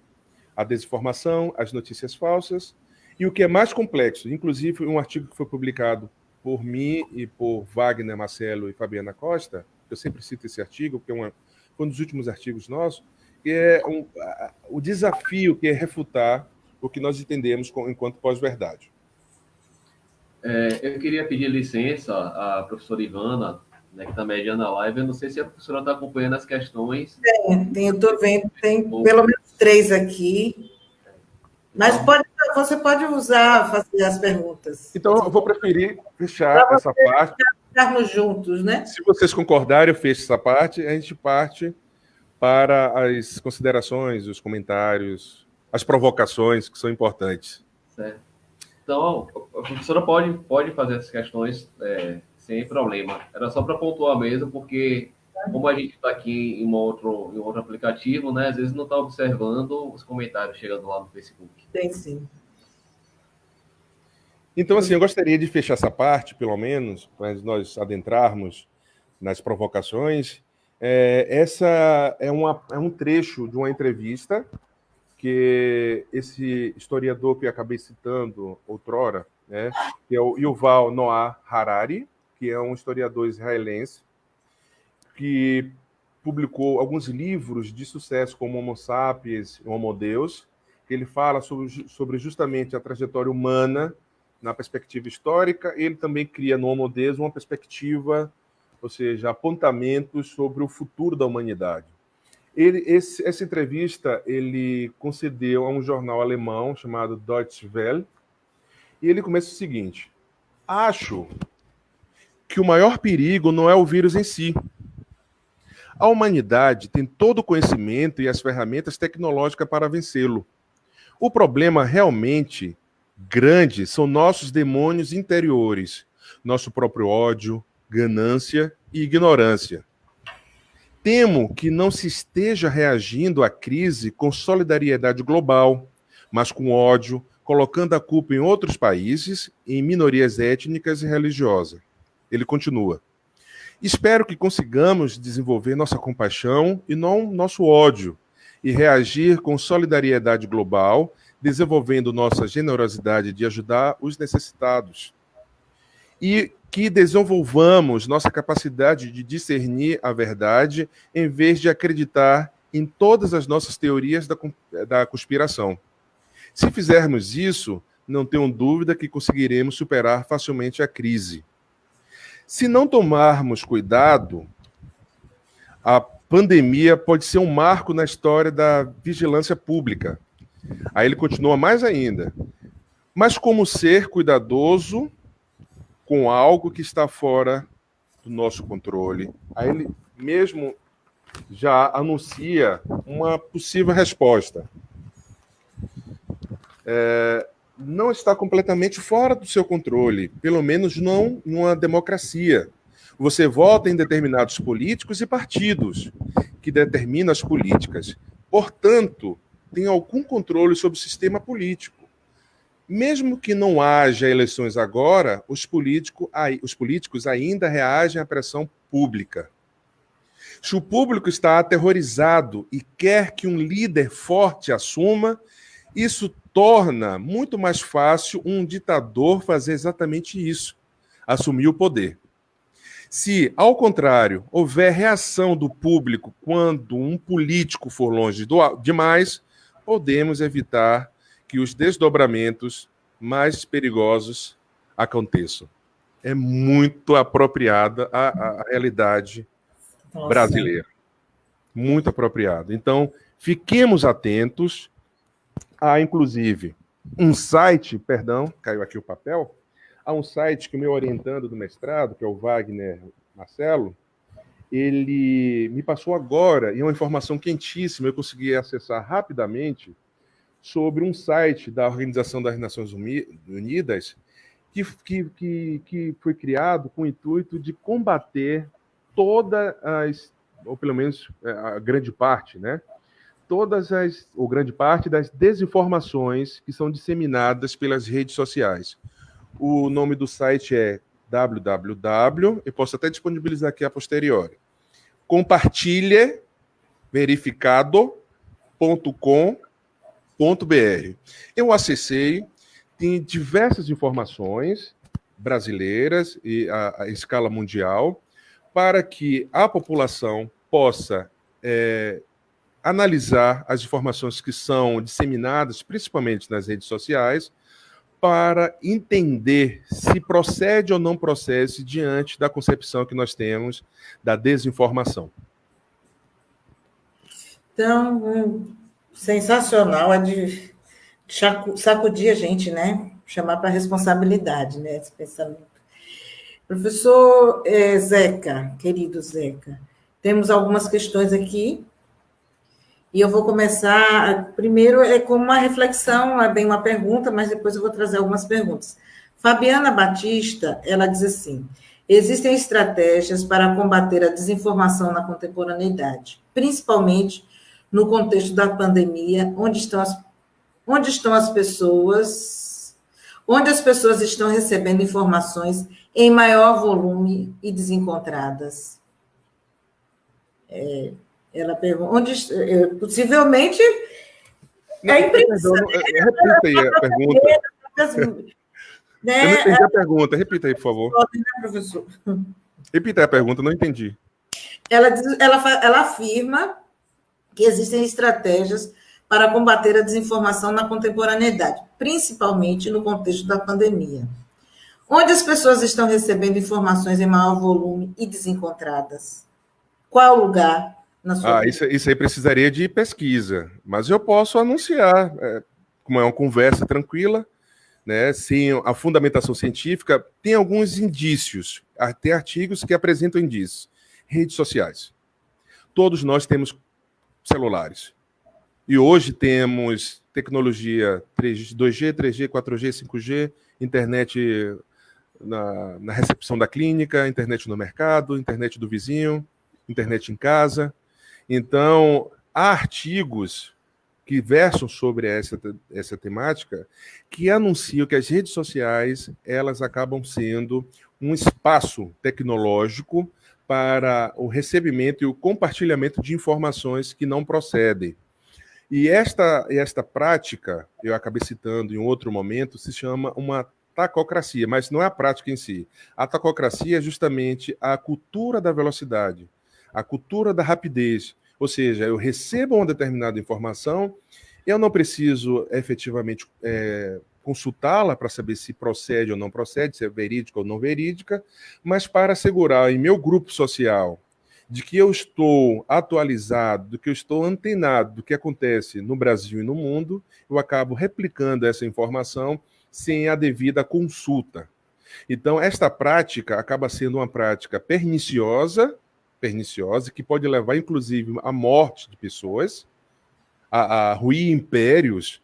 A desinformação, as notícias falsas e o que é mais complexo, inclusive um artigo que foi publicado por mim e por Wagner Marcelo e Fabiana Costa, eu sempre cito esse artigo, porque foi um dos últimos artigos nossos, que é o desafio que é refutar o que nós entendemos enquanto pós-verdade. Eu queria pedir licença à professora Ivana, né, que está mediando a live. Eu não sei se a professora está acompanhando as questões. Eu estou vendo, tem pelo menos 3 aqui. Mas você pode fazer as perguntas. Então, eu vou preferir fechar essa parte. Estarmos juntos, né? Se vocês concordarem, eu fecho essa parte, a gente parte para as considerações, os comentários, as provocações que são importantes. Certo. Então, a professora pode fazer essas questões sem problema. Era só para pontuar mesmo, porque como a gente está aqui em outro aplicativo, né, às vezes não está observando os comentários chegando lá no Facebook. Tem sim. Então, assim, eu gostaria de fechar essa parte, pelo menos, para nós adentrarmos nas provocações. Essa é um trecho de uma entrevista que esse historiador que eu acabei citando outrora, né, que é o Yuval Noah Harari, que é um historiador israelense, que publicou alguns livros de sucesso, como Homo Sapiens e Homo Deus, que ele fala sobre justamente a trajetória humana na perspectiva histórica. Ele também cria no Homo Deus uma perspectiva, ou seja, apontamentos sobre o futuro da humanidade. Essa entrevista ele concedeu a um jornal alemão chamado Deutsche Welle, e ele começa o seguinte: acho que o maior perigo não é o vírus em si. A humanidade tem todo o conhecimento e as ferramentas tecnológicas para vencê-lo. O problema realmente grande são nossos demônios interiores, nosso próprio ódio, ganância e ignorância. Temo que não se esteja reagindo à crise com solidariedade global, mas com ódio, colocando a culpa em outros países, em minorias étnicas e religiosas. Ele continua: espero que consigamos desenvolver nossa compaixão e não nosso ódio, e reagir com solidariedade global, desenvolvendo nossa generosidade de ajudar os necessitados. E que desenvolvamos nossa capacidade de discernir a verdade, em vez de acreditar em todas as nossas teorias da conspiração. Se fizermos isso, não tenho dúvida que conseguiremos superar facilmente a crise. Se não tomarmos cuidado, a pandemia pode ser um marco na história da vigilância pública. Aí ele continua mais ainda. Mas como ser cuidadoso com algo que está fora do nosso controle? Aí ele mesmo já anuncia uma possível resposta. Não está completamente fora do seu controle, pelo menos não numa democracia. Você vota em determinados políticos e partidos que determinam as políticas. Portanto, tem algum controle sobre o sistema político. Mesmo que não haja eleições agora, os políticos ainda reagem à pressão pública. Se o público está aterrorizado e quer que um líder forte assuma, isso torna muito mais fácil um ditador fazer exatamente isso, assumir o poder. Se, ao contrário, houver reação do público quando um político for longe demais, podemos evitar que os desdobramentos mais perigosos aconteçam. é muito apropriada à realidade brasileira. Muito apropriada. Então, fiquemos atentos a, inclusive, um site, perdão, caiu aqui o papel, há um site que o meu orientando do mestrado, que é o Wagner Marcelo, ele me passou agora, e é uma informação quentíssima, eu consegui acessar rapidamente, sobre um site da Organização das Nações Unidas que foi criado com o intuito de combater todas as, ou pelo menos a grande parte, né? Ou grande parte das desinformações que são disseminadas pelas redes sociais. O nome do site é www, eu posso até disponibilizar aqui a posteriori, compartilheverificado.com.br. Eu acessei, tem diversas informações brasileiras e a escala mundial para que a população possa analisar as informações que são disseminadas, principalmente nas redes sociais, para entender se procede ou não procede diante da concepção que nós temos da desinformação. Então, sensacional, é de sacudir a gente, né? Chamar para a responsabilidade, né? Esse pensamento. Professor Zeca, querido Zeca, temos algumas questões aqui, e eu vou começar, primeiro é como uma reflexão, é bem uma pergunta, mas depois eu vou trazer algumas perguntas. Fabiana Batista, ela diz assim, existem estratégias para combater a desinformação na contemporaneidade, principalmente no contexto da pandemia, onde as pessoas estão recebendo informações em maior volume e desencontradas. Ela pergunta, possivelmente é impressão. Repita aí a pergunta. Eu não entendi a pergunta. Repita aí, por favor. Professor. Repita aí a pergunta, não entendi. Ela afirma que existem estratégias para combater a desinformação na contemporaneidade, principalmente no contexto da pandemia, onde as pessoas estão recebendo informações em maior volume e desencontradas. Qual o lugar na sua vida? Isso aí precisaria de pesquisa, mas eu posso anunciar, como é uma conversa tranquila, né, sem a fundamentação científica, tem alguns indícios, tem artigos que apresentam indícios. Redes sociais. Todos nós temos celulares. E hoje temos tecnologia 2G, 3G, 4G, 5G, internet na recepção da clínica, internet no mercado, internet do vizinho, internet em casa. Então, há artigos que versam sobre essa temática que anunciam que as redes sociais elas acabam sendo um espaço tecnológico para o recebimento e o compartilhamento de informações que não procedem. E esta prática, eu acabei citando em outro momento, se chama uma tacocracia, mas não é a prática em si. A tacocracia é justamente a cultura da velocidade, a cultura da rapidez. Ou seja, eu recebo uma determinada informação, eu não preciso efetivamente consultá-la para saber se procede ou não procede, se é verídica ou não verídica, mas para assegurar em meu grupo social de que eu estou atualizado, de que eu estou antenado do que acontece no Brasil e no mundo, eu acabo replicando essa informação sem a devida consulta. Então, esta prática acaba sendo uma prática perniciosa, que pode levar, inclusive, à morte de pessoas, a ruir impérios,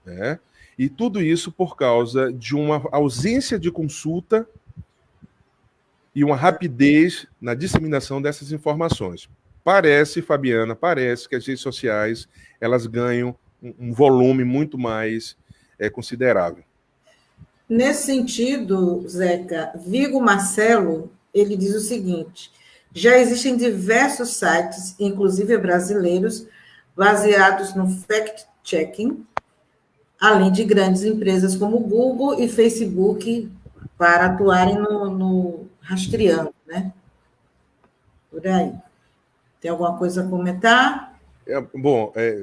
né? E tudo isso por causa de uma ausência de consulta e uma rapidez na disseminação dessas informações. Parece, Fabiana, que as redes sociais elas ganham um volume muito mais considerável. Nesse sentido, Zeca, Vigo Marcelo, ele diz o seguinte, já existem diversos sites, inclusive brasileiros, baseados no fact-checking, além de grandes empresas como Google e Facebook, para atuarem no rastreando, né? Por aí. Tem alguma coisa a comentar?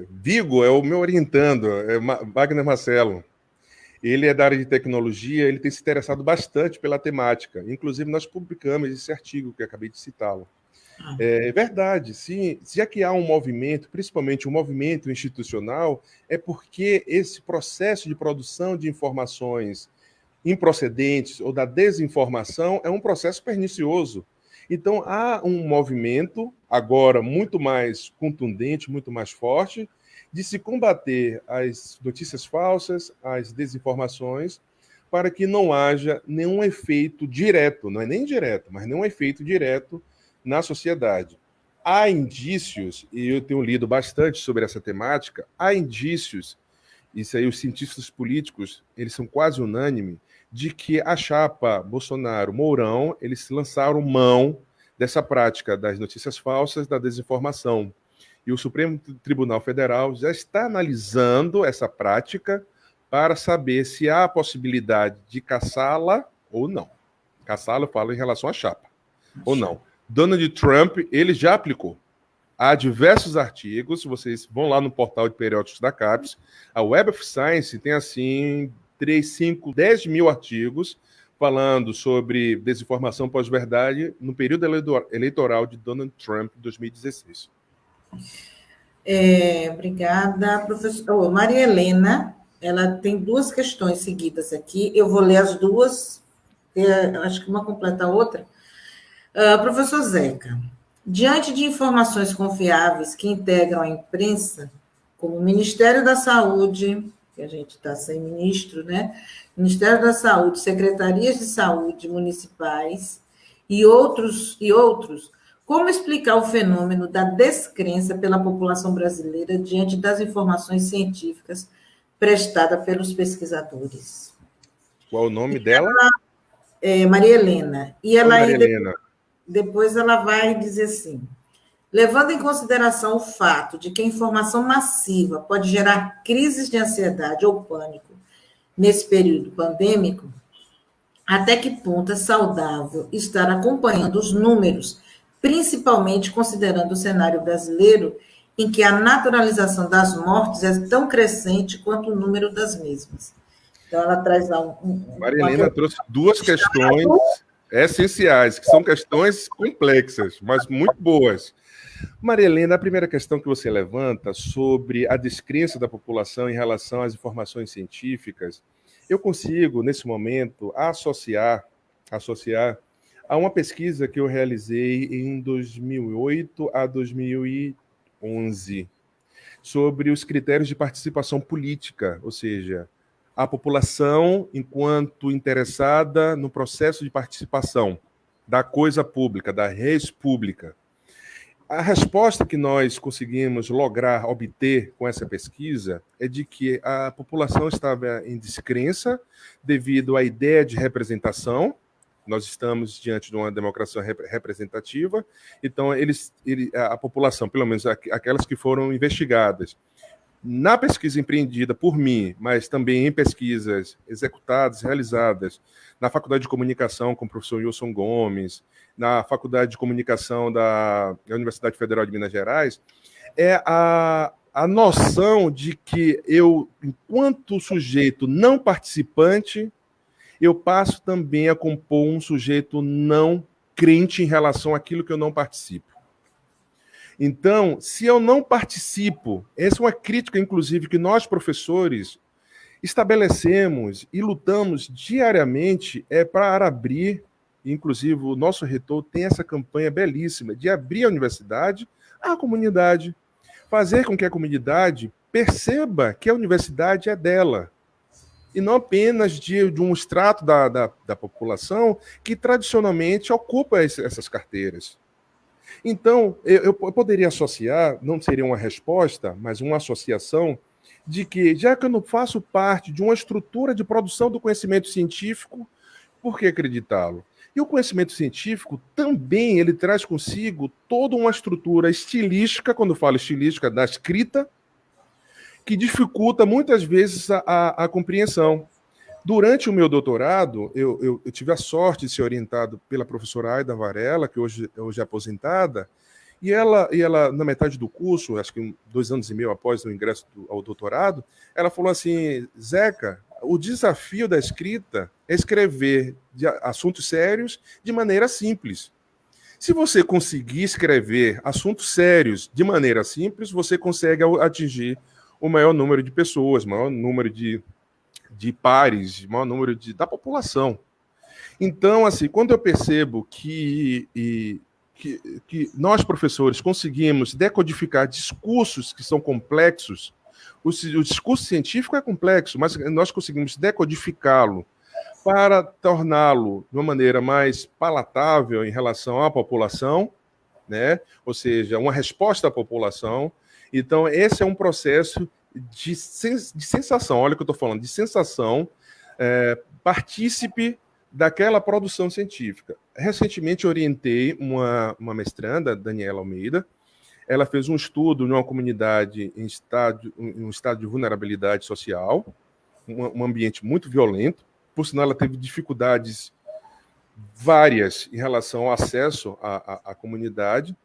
Vigo é o meu orientando, Wagner Marcelo. Ele é da área de tecnologia, ele tem se interessado bastante pela temática. Inclusive, nós publicamos esse artigo que eu acabei de citá-lo. É verdade, se é que há um movimento, principalmente um movimento institucional, é porque esse processo de produção de informações improcedentes ou da desinformação é um processo pernicioso. Então, há um movimento, agora muito mais contundente, muito mais forte, de se combater as notícias falsas, as desinformações, para que não haja nenhum efeito direto, não é nem indireto, mas nenhum efeito direto na sociedade. Há indícios, e eu tenho lido bastante sobre essa temática, há indícios, isso aí os cientistas políticos, eles são quase unânimes, de que a chapa Bolsonaro-Mourão, eles lançaram mão dessa prática das notícias falsas, da desinformação. E o Supremo Tribunal Federal já está analisando essa prática para saber se há a possibilidade de caçá-la ou não. Caçá-la, eu falo em relação à chapa, ou não. Donald Trump, ele já aplicou. Há diversos artigos, vocês vão lá no portal de periódicos da CAPES, a Web of Science tem assim 3, 5, 10 mil artigos falando sobre desinformação pós-verdade no período eleitoral de Donald Trump, 2016. Obrigada, professor. Maria Helena, ela tem 2 questões seguidas aqui, eu vou ler as 2, acho que uma completa a outra. Professor Zeca, diante de informações confiáveis que integram a imprensa, como o Ministério da Saúde, que a gente está sem ministro, né? Ministério da Saúde, secretarias de saúde municipais e outros, como explicar o fenômeno da descrença pela população brasileira diante das informações científicas prestadas pelos pesquisadores? Qual o nome dela? Maria Helena. E ela Maria Helena. Depois ela vai dizer assim: levando em consideração o fato de que a informação massiva pode gerar crises de ansiedade ou pânico nesse período pandêmico, até que ponto é saudável estar acompanhando os números, principalmente considerando o cenário brasileiro, em que a naturalização das mortes é tão crescente quanto o número das mesmas? Então, ela traz lá Maria Helena trouxe 2 questões essenciais, que são questões complexas, mas muito boas. Maria Helena, a primeira questão que você levanta sobre a descrença da população em relação às informações científicas, eu consigo, nesse momento, associar a uma pesquisa que eu realizei em 2008 a 2011, sobre os critérios de participação política, ou seja, a população enquanto interessada no processo de participação da coisa pública, da res pública. A resposta que nós conseguimos obter com essa pesquisa é de que a população estava em descrença devido à ideia de representação. Nós estamos diante de uma democracia representativa, então a população, pelo menos aquelas que foram investigadas, na pesquisa empreendida por mim, mas também em pesquisas executadas, realizadas na Faculdade de Comunicação com o professor Wilson Gomes, na Faculdade de Comunicação da Universidade Federal de Minas Gerais, é a noção de que eu, enquanto sujeito não participante, eu passo também a compor um sujeito não crente em relação àquilo que eu não participo. Então, se eu não participo, essa é uma crítica, inclusive, que nós, professores, estabelecemos e lutamos diariamente para abrir, inclusive o nosso reitor tem essa campanha belíssima de abrir a universidade à comunidade, fazer com que a comunidade perceba que a universidade é dela, e não apenas de um extrato da população que tradicionalmente ocupa essas carteiras. Então, eu poderia associar, não seria uma resposta, mas uma associação, de que, já que eu não faço parte de uma estrutura de produção do conhecimento científico, por que acreditá-lo? E o conhecimento científico também ele traz consigo toda uma estrutura estilística, quando eu falo estilística, da escrita, que dificulta muitas vezes a compreensão. Durante o meu doutorado, eu tive a sorte de ser orientado pela professora Aida Varela, que hoje é aposentada, e ela, na metade do curso, acho que 2 anos e meio após o ingresso ao doutorado, ela falou assim: Zeca, o desafio da escrita é escrever assuntos sérios de maneira simples. Se você conseguir escrever assuntos sérios de maneira simples, você consegue atingir o maior número de pessoas, o maior número de pares, o maior número da população. Então, assim, quando eu percebo que nós, professores, conseguimos decodificar discursos que são complexos, o discurso científico é complexo, mas nós conseguimos decodificá-lo para torná-lo de uma maneira mais palatável em relação à população, né? Ou seja, uma resposta à população. Então, esse é um processo de sensação, olha o que eu estou falando, de sensação, partícipe daquela produção científica. Recentemente, orientei uma mestranda, Daniela Almeida. Ela fez um estudo numa comunidade em um estado de vulnerabilidade social, um ambiente muito violento. Por sinal, ela teve dificuldades várias em relação ao acesso à comunidade,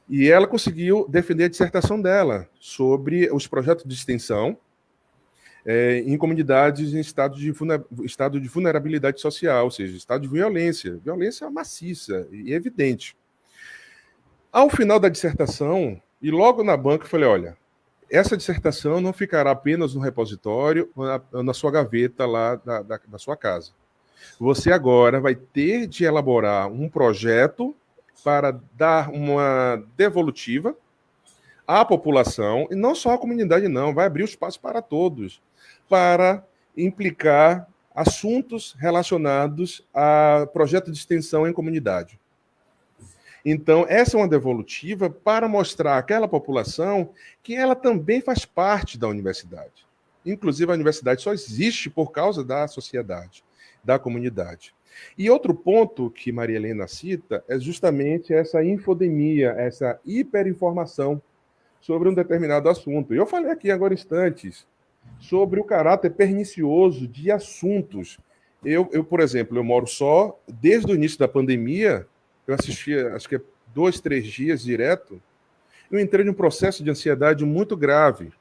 e ela conseguiu defender a dissertação dela sobre os projetos de extensão em comunidades em estado de vulnerabilidade social, ou seja, estado de violência maciça e evidente. Ao final da dissertação, e logo na banca, eu falei, olha, essa dissertação não ficará apenas no repositório ou na sua gaveta lá da sua casa. Você agora vai ter de elaborar um projeto para dar uma devolutiva à população, e não só à comunidade, não, vai abrir o espaço para todos, para implicar assuntos relacionados a projeto de extensão em comunidade. Então, essa é uma devolutiva para mostrar àquela população que ela também faz parte da universidade. Inclusive, a universidade só existe por causa da sociedade, da comunidade. E outro ponto que Maria Helena cita é justamente essa infodemia, essa hiperinformação sobre um determinado assunto. Eu falei aqui agora instantes sobre o caráter pernicioso de assuntos. Por exemplo, eu moro só, desde o início da pandemia, eu assistia, acho que 2, 3 dias direto, eu entrei num processo de ansiedade muito grave.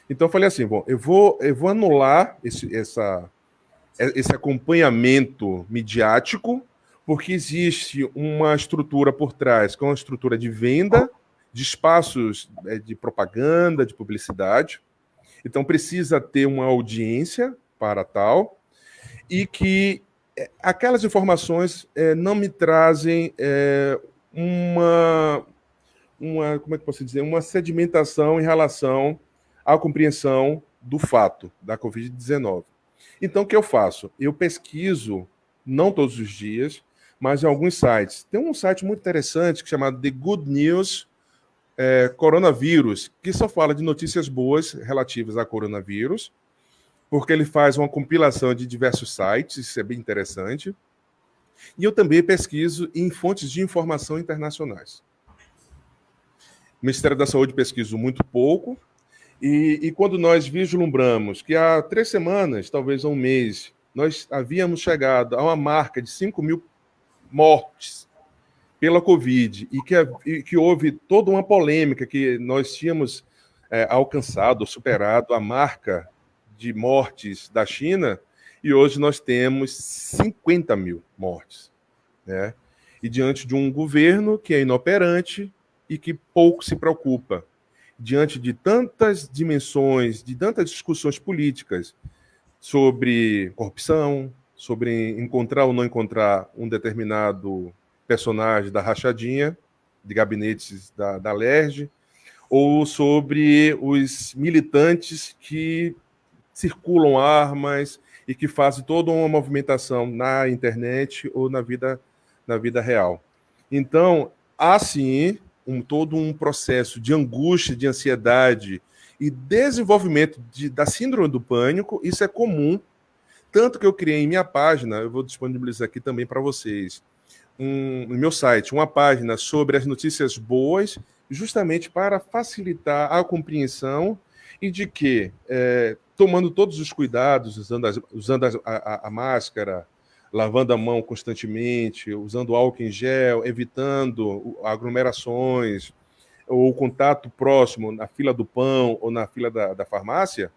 Então eu falei assim, bom, eu vou anular esse acompanhamento midiático, porque existe uma estrutura por trás, que é uma estrutura de venda, de espaços de propaganda, de publicidade. Então precisa ter uma audiência para tal, e que aquelas informações não me trazem como é que posso dizer, uma sedimentação em relação à compreensão do fato da Covid-19. Então, o que eu faço? Eu pesquiso, não todos os dias, mas em alguns sites. Tem um site muito interessante chamado The Good News Coronavírus, que só fala de notícias boas relativas a coronavírus, porque ele faz uma compilação de diversos sites, isso é bem interessante. E eu também pesquiso em fontes de informação internacionais. O Ministério da Saúde pesquiso muito pouco, e quando nós vislumbramos que há 3 semanas, talvez há um mês, nós havíamos chegado a uma marca de 5.000 mortes pela Covid, e que houve toda uma polêmica que nós tínhamos alcançado, superado a marca de mortes da China, e hoje nós temos 50.000 mortes, né? E diante de um governo que é inoperante e que pouco se preocupa, diante de tantas dimensões, de tantas discussões políticas sobre corrupção, sobre encontrar ou não encontrar um determinado personagem da rachadinha, de gabinetes da LERJ, ou sobre os militantes que circulam armas e que fazem toda uma movimentação na internet ou na vida real. Então, há sim todo um processo de angústia, de ansiedade e desenvolvimento da síndrome do pânico. Isso é comum, tanto que eu criei em minha página, eu vou disponibilizar aqui também para vocês, no meu site, uma página sobre as notícias boas, justamente para facilitar a compreensão e de que, tomando todos os cuidados, usando a máscara, lavando a mão constantemente, usando álcool em gel, evitando aglomerações, ou contato próximo na fila do pão ou na fila da farmácia,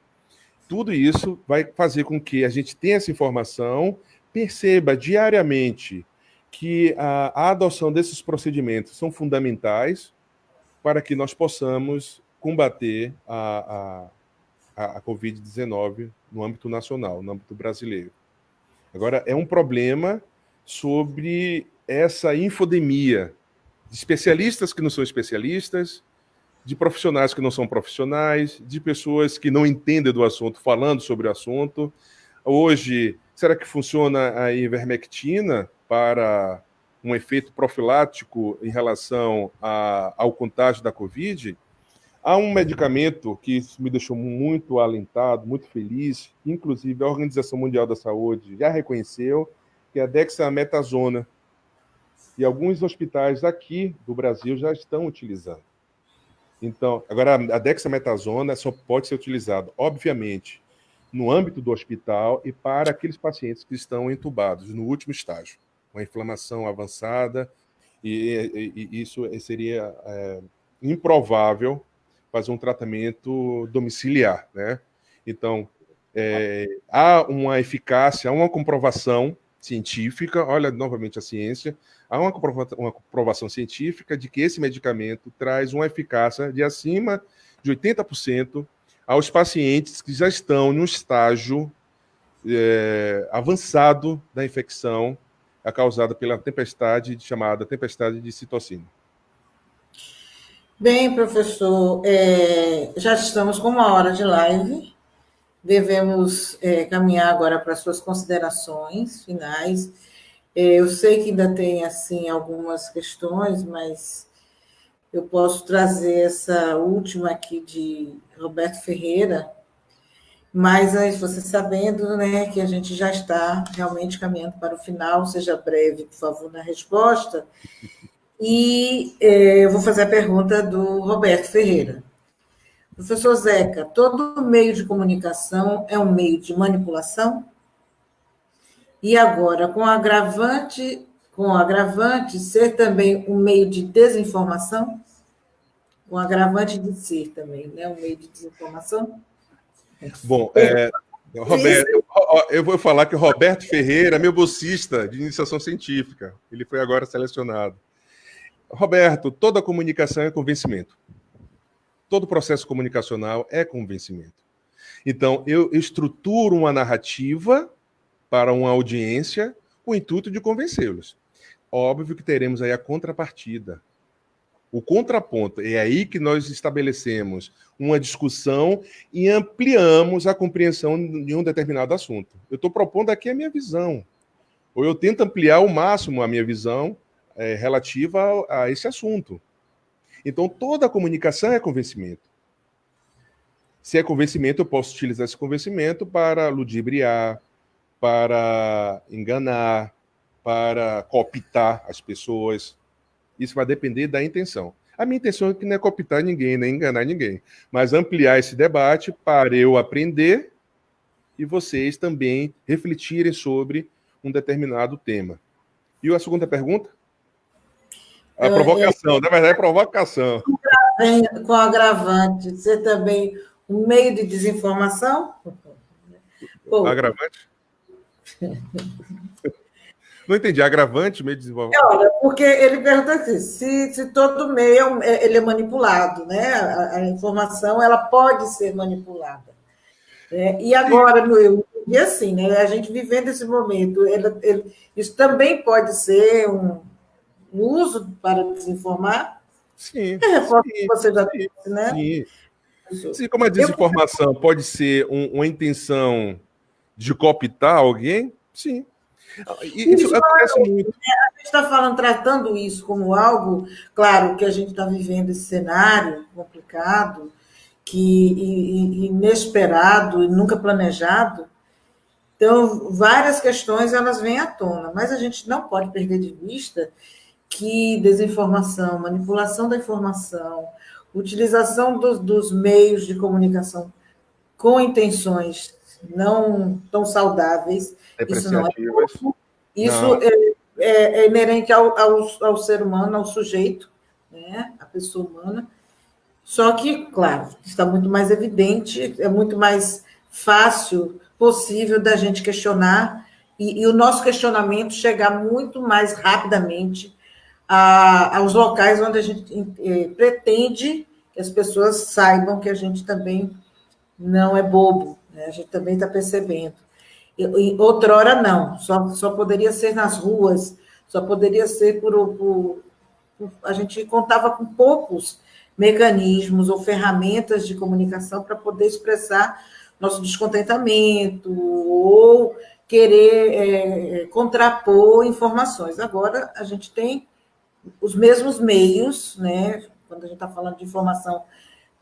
tudo isso vai fazer com que a gente tenha essa informação, perceba diariamente que a adoção desses procedimentos são fundamentais para que nós possamos combater a Covid-19 no âmbito nacional, no âmbito brasileiro. Agora, é um problema sobre essa infodemia de especialistas que não são especialistas, de profissionais que não são profissionais, de pessoas que não entendem do assunto falando sobre o assunto. Hoje, será que funciona a ivermectina para um efeito profilático em relação ao contágio da Covid? Há um medicamento que me deixou muito alentado, muito feliz, inclusive a Organização Mundial da Saúde já reconheceu, que é a dexametasona. E alguns hospitais aqui do Brasil já estão utilizando. Então, agora, a dexametasona só pode ser utilizada, obviamente, no âmbito do hospital e para aqueles pacientes que estão entubados no último estágio, com a inflamação avançada, e isso seria improvável fazer um tratamento domiciliar, né? Então, há uma eficácia, há uma comprovação científica, olha novamente a ciência, há uma comprovação científica de que esse medicamento traz uma eficácia de acima de 80% aos pacientes que já estão em um estágio avançado da infecção causada pela tempestade chamada tempestade de citocina. Bem, professor, já estamos com 1 hora de live, devemos caminhar agora para as suas considerações finais. Eu sei que ainda tem, assim, algumas questões, mas eu posso trazer essa última aqui de Roberto Ferreira, mas você sabendo, né, que a gente já está realmente caminhando para o final, seja breve, por favor, na resposta. E eu vou fazer a pergunta do Roberto Ferreira. Professor Zeca, todo meio de comunicação é um meio de manipulação? E agora, com agravante ser também um meio de desinformação? Com agravante de ser também, né? Um meio de desinformação? Bom, Roberto, eu vou falar que o Roberto Ferreira é meu bolsista de iniciação científica. Ele foi agora selecionado. Roberto, toda comunicação é convencimento. Todo processo comunicacional é convencimento. Então, eu estruturo uma narrativa para uma audiência com o intuito de convencê-los. Óbvio que teremos aí a contrapartida, o contraponto. É aí que nós estabelecemos uma discussão e ampliamos a compreensão de um determinado assunto. Eu estou propondo aqui a minha visão, ou eu tento ampliar ao máximo a minha visão relativa a esse assunto. Então, toda a comunicação é convencimento. Se é convencimento, eu posso utilizar esse convencimento para ludibriar, para enganar, para cooptar as pessoas. Isso vai depender da intenção. A minha intenção é que não é cooptar ninguém, nem enganar ninguém, mas ampliar esse debate para eu aprender e vocês também refletirem sobre um determinado tema. E a segunda pergunta? A provocação, na verdade é provocação. Com agravante, ser também um meio de desinformação? Agravante? Não entendi. Agravante, meio de desinformação? Olha, porque ele pergunta assim, se todo meio ele é manipulado, né? A informação ela pode ser manipulada. E agora, e assim, né? A gente vivendo esse momento, isso também pode ser um uso para desinformar? Sim. Você já disse, né? Sim. Sim, como a desinformação pode ser uma intenção de cooptar alguém? Sim. Isso acontece muito. A gente está tratando isso como algo, claro, que a gente está vivendo esse cenário complicado, inesperado e nunca planejado. Então, várias questões elas vêm à tona, mas a gente não pode perder de vista que desinformação, manipulação da informação, utilização dos meios de comunicação com intenções não tão saudáveis, isso não é novo, isso é inerente ao ser humano, ao sujeito, né? A pessoa humana. Só que, claro, está muito mais evidente, é muito mais fácil possível da gente questionar e o nosso questionamento chegar muito mais rapidamente aos locais onde a gente pretende que as pessoas saibam que a gente também não é bobo, né? A gente também está percebendo. Outrora, não, só poderia ser nas ruas, só poderia ser a gente contava com poucos mecanismos ou ferramentas de comunicação para poder expressar nosso descontentamento ou querer contrapor informações. Agora, a gente tem os mesmos meios, né? Quando a gente está falando de informação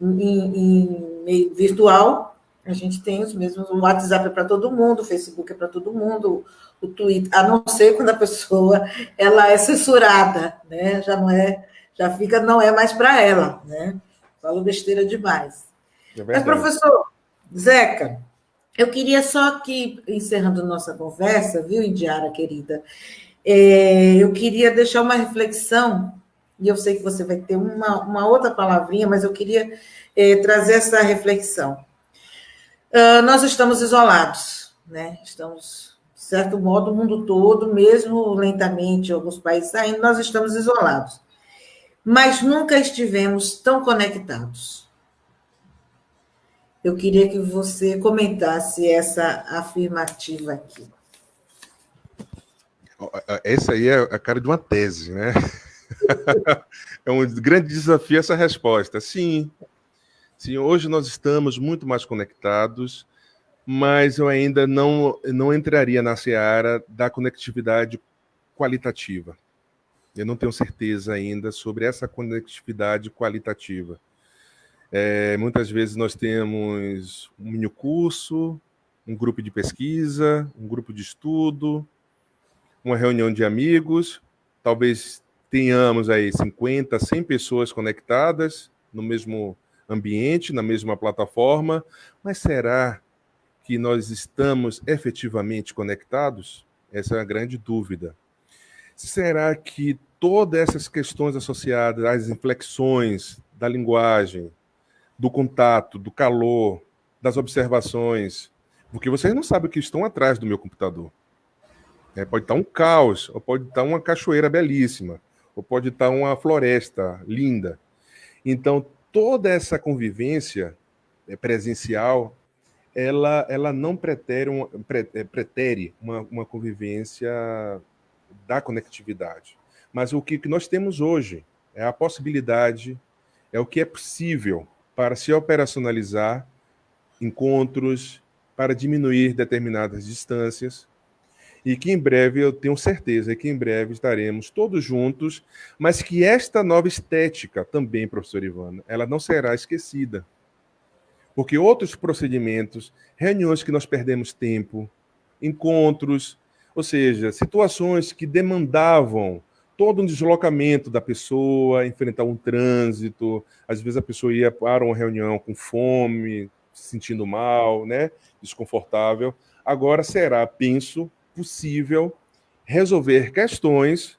em meio virtual, a gente tem os mesmos, o WhatsApp é para todo mundo, o Facebook é para todo mundo, o Twitter, a não ser quando a pessoa ela é censurada, né? Não é mais para ela, né? Falo besteira demais. Mas, professor Zeca, eu queria só que, encerrando nossa conversa, viu, Indiara, querida, eu queria deixar uma reflexão, e eu sei que você vai ter uma outra palavrinha, mas eu queria trazer essa reflexão. Nós estamos isolados, né? Estamos, de certo modo, o mundo todo, mesmo lentamente, alguns países saindo, nós estamos isolados. Mas nunca estivemos tão conectados. Eu queria que você comentasse essa afirmativa aqui. Essa aí é a cara de uma tese, né? É um grande desafio essa resposta. Sim, hoje nós estamos muito mais conectados, mas eu ainda não entraria na seara da conectividade qualitativa. Eu não tenho certeza ainda sobre essa conectividade qualitativa. Muitas vezes nós temos um minicurso, um grupo de pesquisa, um grupo de estudo, uma reunião de amigos, talvez tenhamos aí 50, 100 pessoas conectadas no mesmo ambiente, na mesma plataforma, mas será que nós estamos efetivamente conectados? Essa é a grande dúvida. Será que todas essas questões associadas às inflexões da linguagem, do contato, do calor, das observações, porque vocês não sabem o que estão atrás do meu computador. Pode estar um caos, ou pode estar uma cachoeira belíssima, ou pode estar uma floresta linda. Então, toda essa convivência presencial, ela não pretere uma convivência da conectividade. Mas o que nós temos hoje é a possibilidade, é o que é possível para se operacionalizar encontros, para diminuir determinadas distâncias, e que em breve, eu tenho certeza que em breve estaremos todos juntos, mas que esta nova estética também, professora Ivana, ela não será esquecida. Porque outros procedimentos, reuniões que nós perdemos tempo, encontros, ou seja, situações que demandavam todo um deslocamento da pessoa, enfrentar um trânsito, às vezes a pessoa ia para uma reunião com fome, se sentindo mal, né, desconfortável. Agora será, penso, possível resolver questões,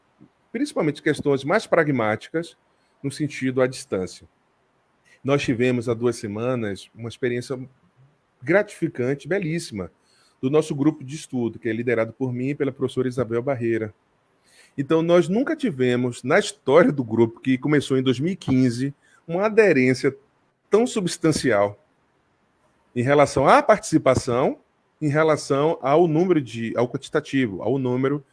principalmente questões mais pragmáticas, no sentido à distância. Nós tivemos há 2 semanas uma experiência gratificante, belíssima, do nosso grupo de estudo, que é liderado por mim e pela professora Isabel Barreira. Então, nós nunca tivemos, na história do grupo, que começou em 2015, uma aderência tão substancial em relação à participação, em relação ao ao quantitativo, ao número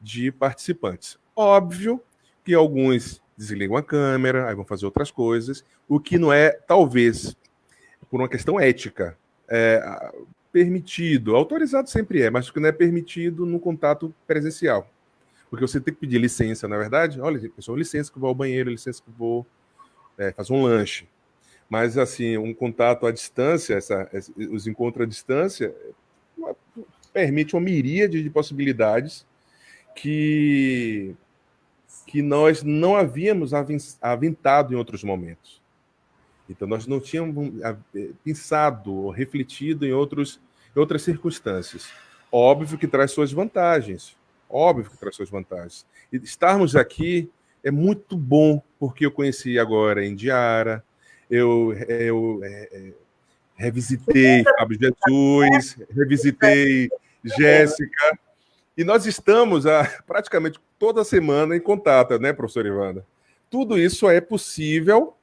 de participantes. Óbvio que alguns desligam a câmera, aí vão fazer outras coisas, o que não é, talvez, por uma questão ética, permitido, autorizado sempre mas o que não é permitido no contato presencial. Porque você tem que pedir licença, na verdade. Olha, pessoal, licença que eu vou ao banheiro, licença que eu vou fazer um lanche. Mas, assim, um contato à distância, os encontros à distância, permite uma miríade de possibilidades que nós não havíamos aventado em outros momentos. Então, nós não tínhamos pensado ou refletido em outras circunstâncias. Óbvio que traz suas vantagens. E estarmos aqui é muito bom, porque eu conheci agora a Indiara, eu revisitei Fábio Jesus, revisitei Jéssica, e nós estamos praticamente toda semana em contato, né, professora Ivana? Tudo isso só é possível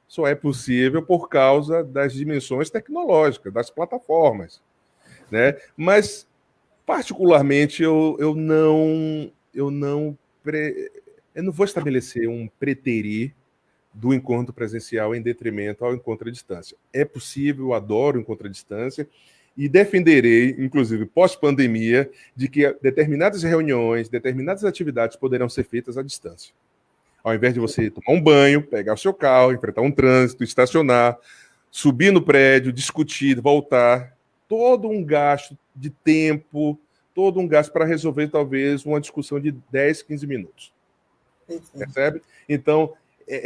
por causa das dimensões tecnológicas, das plataformas, né? Mas, particularmente, eu não vou estabelecer um preterir do encontro presencial em detrimento ao encontro à distância. É possível, eu adoro o encontro à distância, e defenderei, inclusive pós-pandemia, de que determinadas reuniões, determinadas atividades poderão ser feitas à distância. Ao invés de você tomar um banho, pegar o seu carro, enfrentar um trânsito, estacionar, subir no prédio, discutir, voltar, todo um gasto de tempo, todo um gasto para resolver, talvez, uma discussão de 10, 15 minutos. Percebe? Então,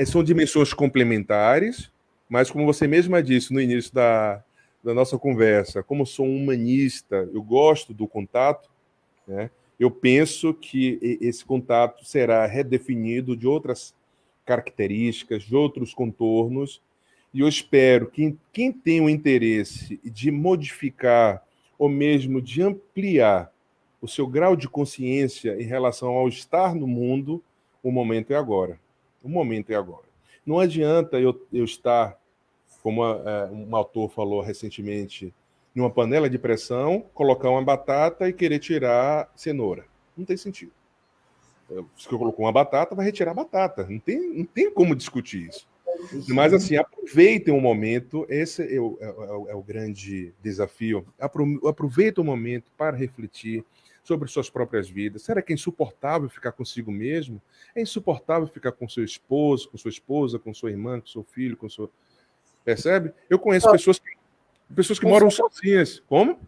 são dimensões complementares, mas como você mesma disse no início da nossa conversa, como sou um humanista, eu gosto do contato, né? Eu penso que esse contato será redefinido de outras características, de outros contornos, e eu espero que quem tem o interesse de modificar ou mesmo de ampliar o seu grau de consciência em relação ao estar no mundo, o momento é agora. O momento é agora. Não adianta eu estar, como um autor falou recentemente, em uma panela de pressão, colocar uma batata e querer tirar cenoura. Não tem sentido. Se eu colocou uma batata, vai retirar a batata. Não tem como discutir isso. Mas, assim, aproveitem o momento. Esse é o grande desafio. Aproveitem o momento para refletir sobre suas próprias vidas. Será que é insuportável ficar consigo mesmo? É insuportável ficar com seu esposo, com sua esposa, com sua irmã, com seu filho, com seu... Percebe? Eu conheço pessoas que moram sozinhas. Como?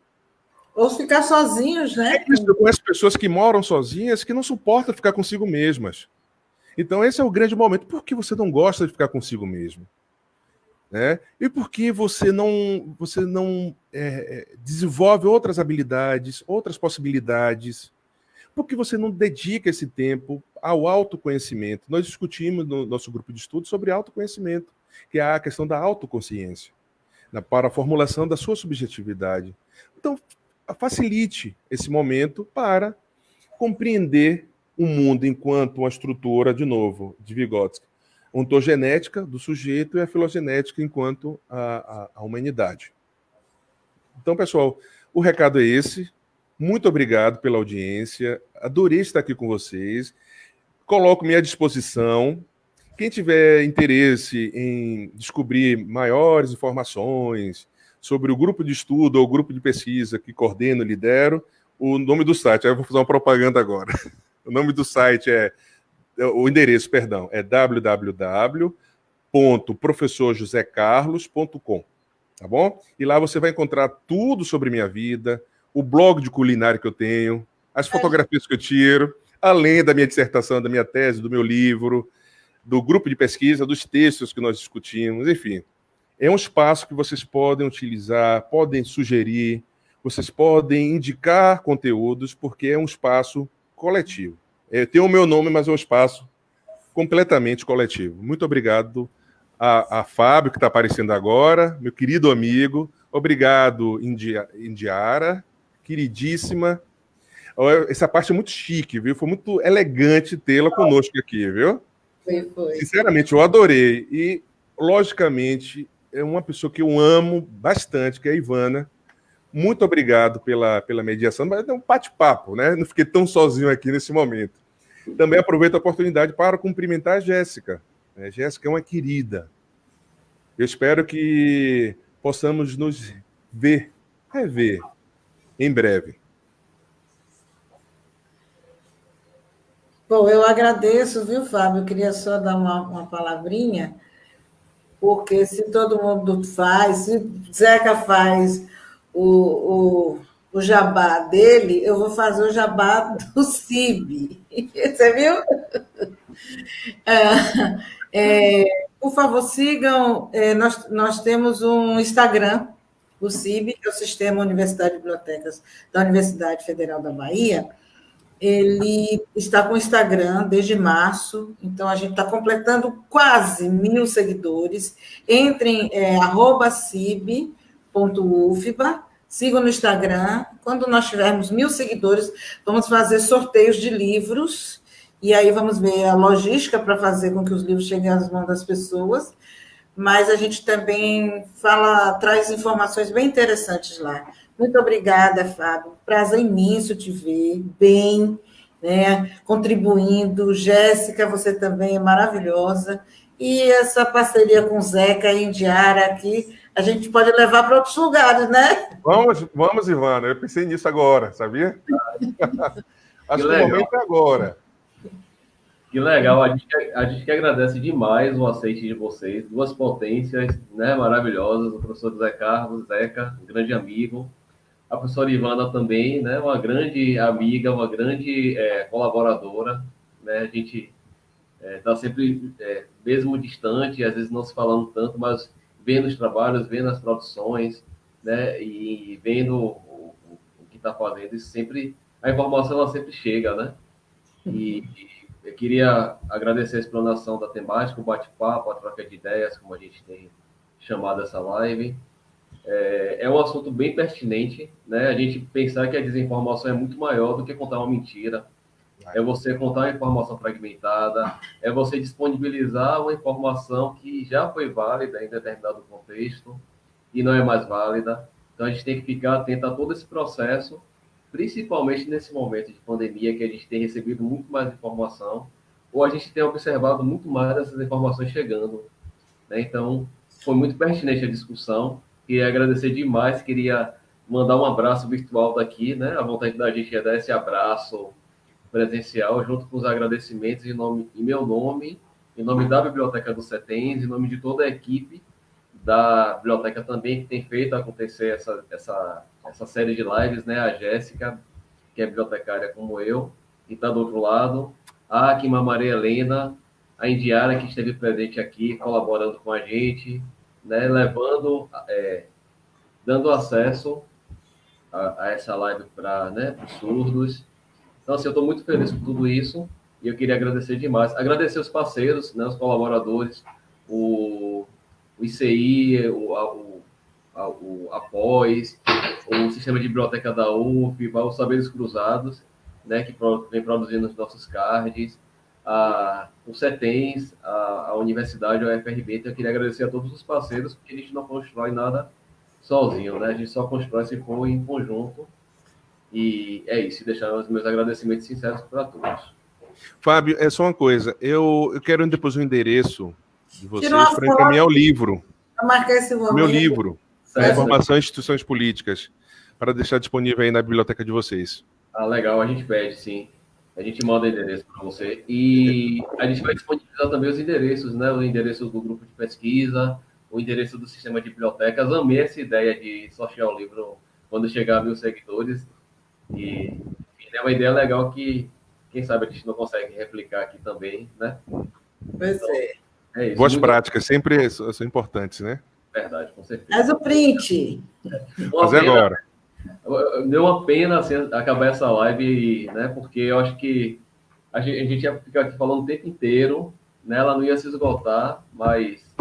Ou ficar sozinhos, né? É isso, eu conheço pessoas que moram sozinhas que não suportam ficar consigo mesmas. Então, esse é o grande momento. Por que você não gosta de ficar consigo mesmo? Né? E por que você não desenvolve outras habilidades, outras possibilidades? Por que você não dedica esse tempo ao autoconhecimento? Nós discutimos no nosso grupo de estudo sobre autoconhecimento, que é a questão da autoconsciência, para a formulação da sua subjetividade. Então, facilite esse momento para compreender o mundo enquanto uma estrutura, de novo, de Vygotsky, ontogenética do sujeito e a filogenética enquanto a humanidade. Então, pessoal, o recado é esse. Muito obrigado pela audiência. Adorei estar aqui com vocês. Coloco-me à disposição. Quem tiver interesse em descobrir maiores informações sobre o grupo de estudo ou grupo de pesquisa que coordeno e lidero, o nome do site, aí eu vou fazer uma propaganda agora. O nome do site o endereço, perdão, é www.professorjosecarlos.com, tá bom? E lá você vai encontrar tudo sobre minha vida, o blog de culinária que eu tenho, as fotografias que eu tiro, além da minha dissertação, da minha tese, do meu livro, do grupo de pesquisa, dos textos que nós discutimos, enfim. É um espaço que vocês podem utilizar, podem sugerir, vocês podem indicar conteúdos, porque é um espaço coletivo. Tem o meu nome, mas é um espaço completamente coletivo. Muito obrigado a Fábio, que está aparecendo agora, meu querido amigo. Obrigado, Indiara, queridíssima. Essa parte é muito chique, viu? Foi muito elegante tê-la conosco aqui, viu? Foi. Sinceramente, eu adorei. E, logicamente, é uma pessoa que eu amo bastante, que é a Ivana. Muito obrigado pela mediação, mas é um bate-papo, né? Não fiquei tão sozinho aqui nesse momento. Também aproveito a oportunidade para cumprimentar a Jéssica. Jéssica é uma querida. Eu espero que possamos nos rever em breve. Bom, eu agradeço, viu, Fábio? Eu queria só dar uma palavrinha, porque se todo mundo faz, se Zeca faz o jabá dele, eu vou fazer o jabá do CIB. Você viu? Por favor, sigam. Nós temos um Instagram, o CIB, que é o Sistema Universidade de Bibliotecas da Universidade Federal da Bahia. Ele está com o Instagram desde março, então a gente está completando quase 1.000 seguidores. Entrem, @cib.ufbr, ivana.ufba. Sigam no Instagram. Quando nós tivermos 1.000 seguidores, vamos fazer sorteios de livros. E aí vamos ver a logística para fazer com que os livros cheguem às mãos das pessoas. Mas a gente também traz informações bem interessantes lá. Muito obrigada, Fábio. Prazer imenso te ver bem, né, contribuindo. Jéssica, você também é maravilhosa. E essa parceria com o Zeca e Indiara aqui, a gente pode levar para outros lugares, né? Vamos, Ivana. Eu pensei nisso agora, sabia? Acho que o momento é agora. Que legal. A gente que agradece demais o aceite de vocês. Duas potências, né, maravilhosas. O professor José Carlos, Zeca, um grande amigo. A professora Ivana também, né, uma grande amiga, uma grande colaboradora. Né? A gente está sempre, mesmo distante, às vezes não se falando tanto, mas vendo os trabalhos, vendo as produções, né, e vendo o que está fazendo. Isso sempre, a informação ela sempre chega, né? E eu queria agradecer a explanação da temática, o bate-papo, a troca de ideias, como a gente tem chamado essa live. É um assunto bem pertinente, né? A gente pensar que a desinformação é muito maior do que contar uma mentira. É você contar uma informação fragmentada, é você disponibilizar uma informação que já foi válida em determinado contexto e não é mais válida. Então, a gente tem que ficar atento a todo esse processo, principalmente nesse momento de pandemia, que a gente tem recebido muito mais informação, ou a gente tem observado muito mais essas informações chegando. Né? Então, foi muito pertinente a discussão. Queria agradecer demais, queria mandar um abraço virtual daqui, né? A vontade da gente é dar esse abraço presencial, junto com os agradecimentos em meu nome, em nome da Biblioteca do CETENS, em nome de toda a equipe da biblioteca também, que tem feito acontecer essa série de lives, né? A Jéssica, que é bibliotecária como eu, e está do outro lado, a Akima Maria Helena, a Indiara, que esteve presente aqui, colaborando com a gente, né? Dando acesso a essa live para, né, os surdos. Então, assim, eu estou muito feliz com tudo isso e eu queria agradecer demais. Agradecer os parceiros, né, os colaboradores, o ICI, o APOS, o Sistema de Biblioteca da UF, os Saberes Cruzados, né, que vem produzindo os nossos cards, o CETENS, a Universidade, a UFRB. Então, eu queria agradecer a todos os parceiros, porque a gente não constrói nada sozinho, né? A gente só constrói se for em conjunto. E é isso, deixar os meus agradecimentos sinceros para todos. Fábio, é só uma coisa. Eu quero depois o endereço de vocês para encaminhar o livro. Para marcar esse momento. Meu livro, Informação em Instituições Políticas, para deixar disponível aí na biblioteca de vocês. Legal, a gente pede, sim. A gente manda o endereço para você. E a gente vai disponibilizar também os endereços, né? O endereço do grupo de pesquisa, o endereço do sistema de bibliotecas. Amei essa ideia de sortear o livro quando chegar a 1.000 seguidores. E é uma ideia legal que, quem sabe, a gente não consegue replicar aqui também, né? Pois é. É isso. Boas práticas sempre são importantes, né? Verdade, com certeza. Faz o print. Fazer agora. Deu uma pena assim, acabar essa live, né? Porque eu acho que a gente ia ficar aqui falando o tempo inteiro, né? Ela não ia se esgotar, mas,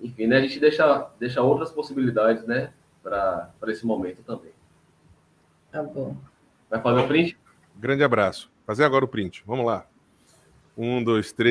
enfim, né? A gente deixa outras possibilidades, né? Para esse momento também. Tá bom. Vai fazer o print? Grande abraço. Fazer agora o print. Vamos lá. 1, 2, 3.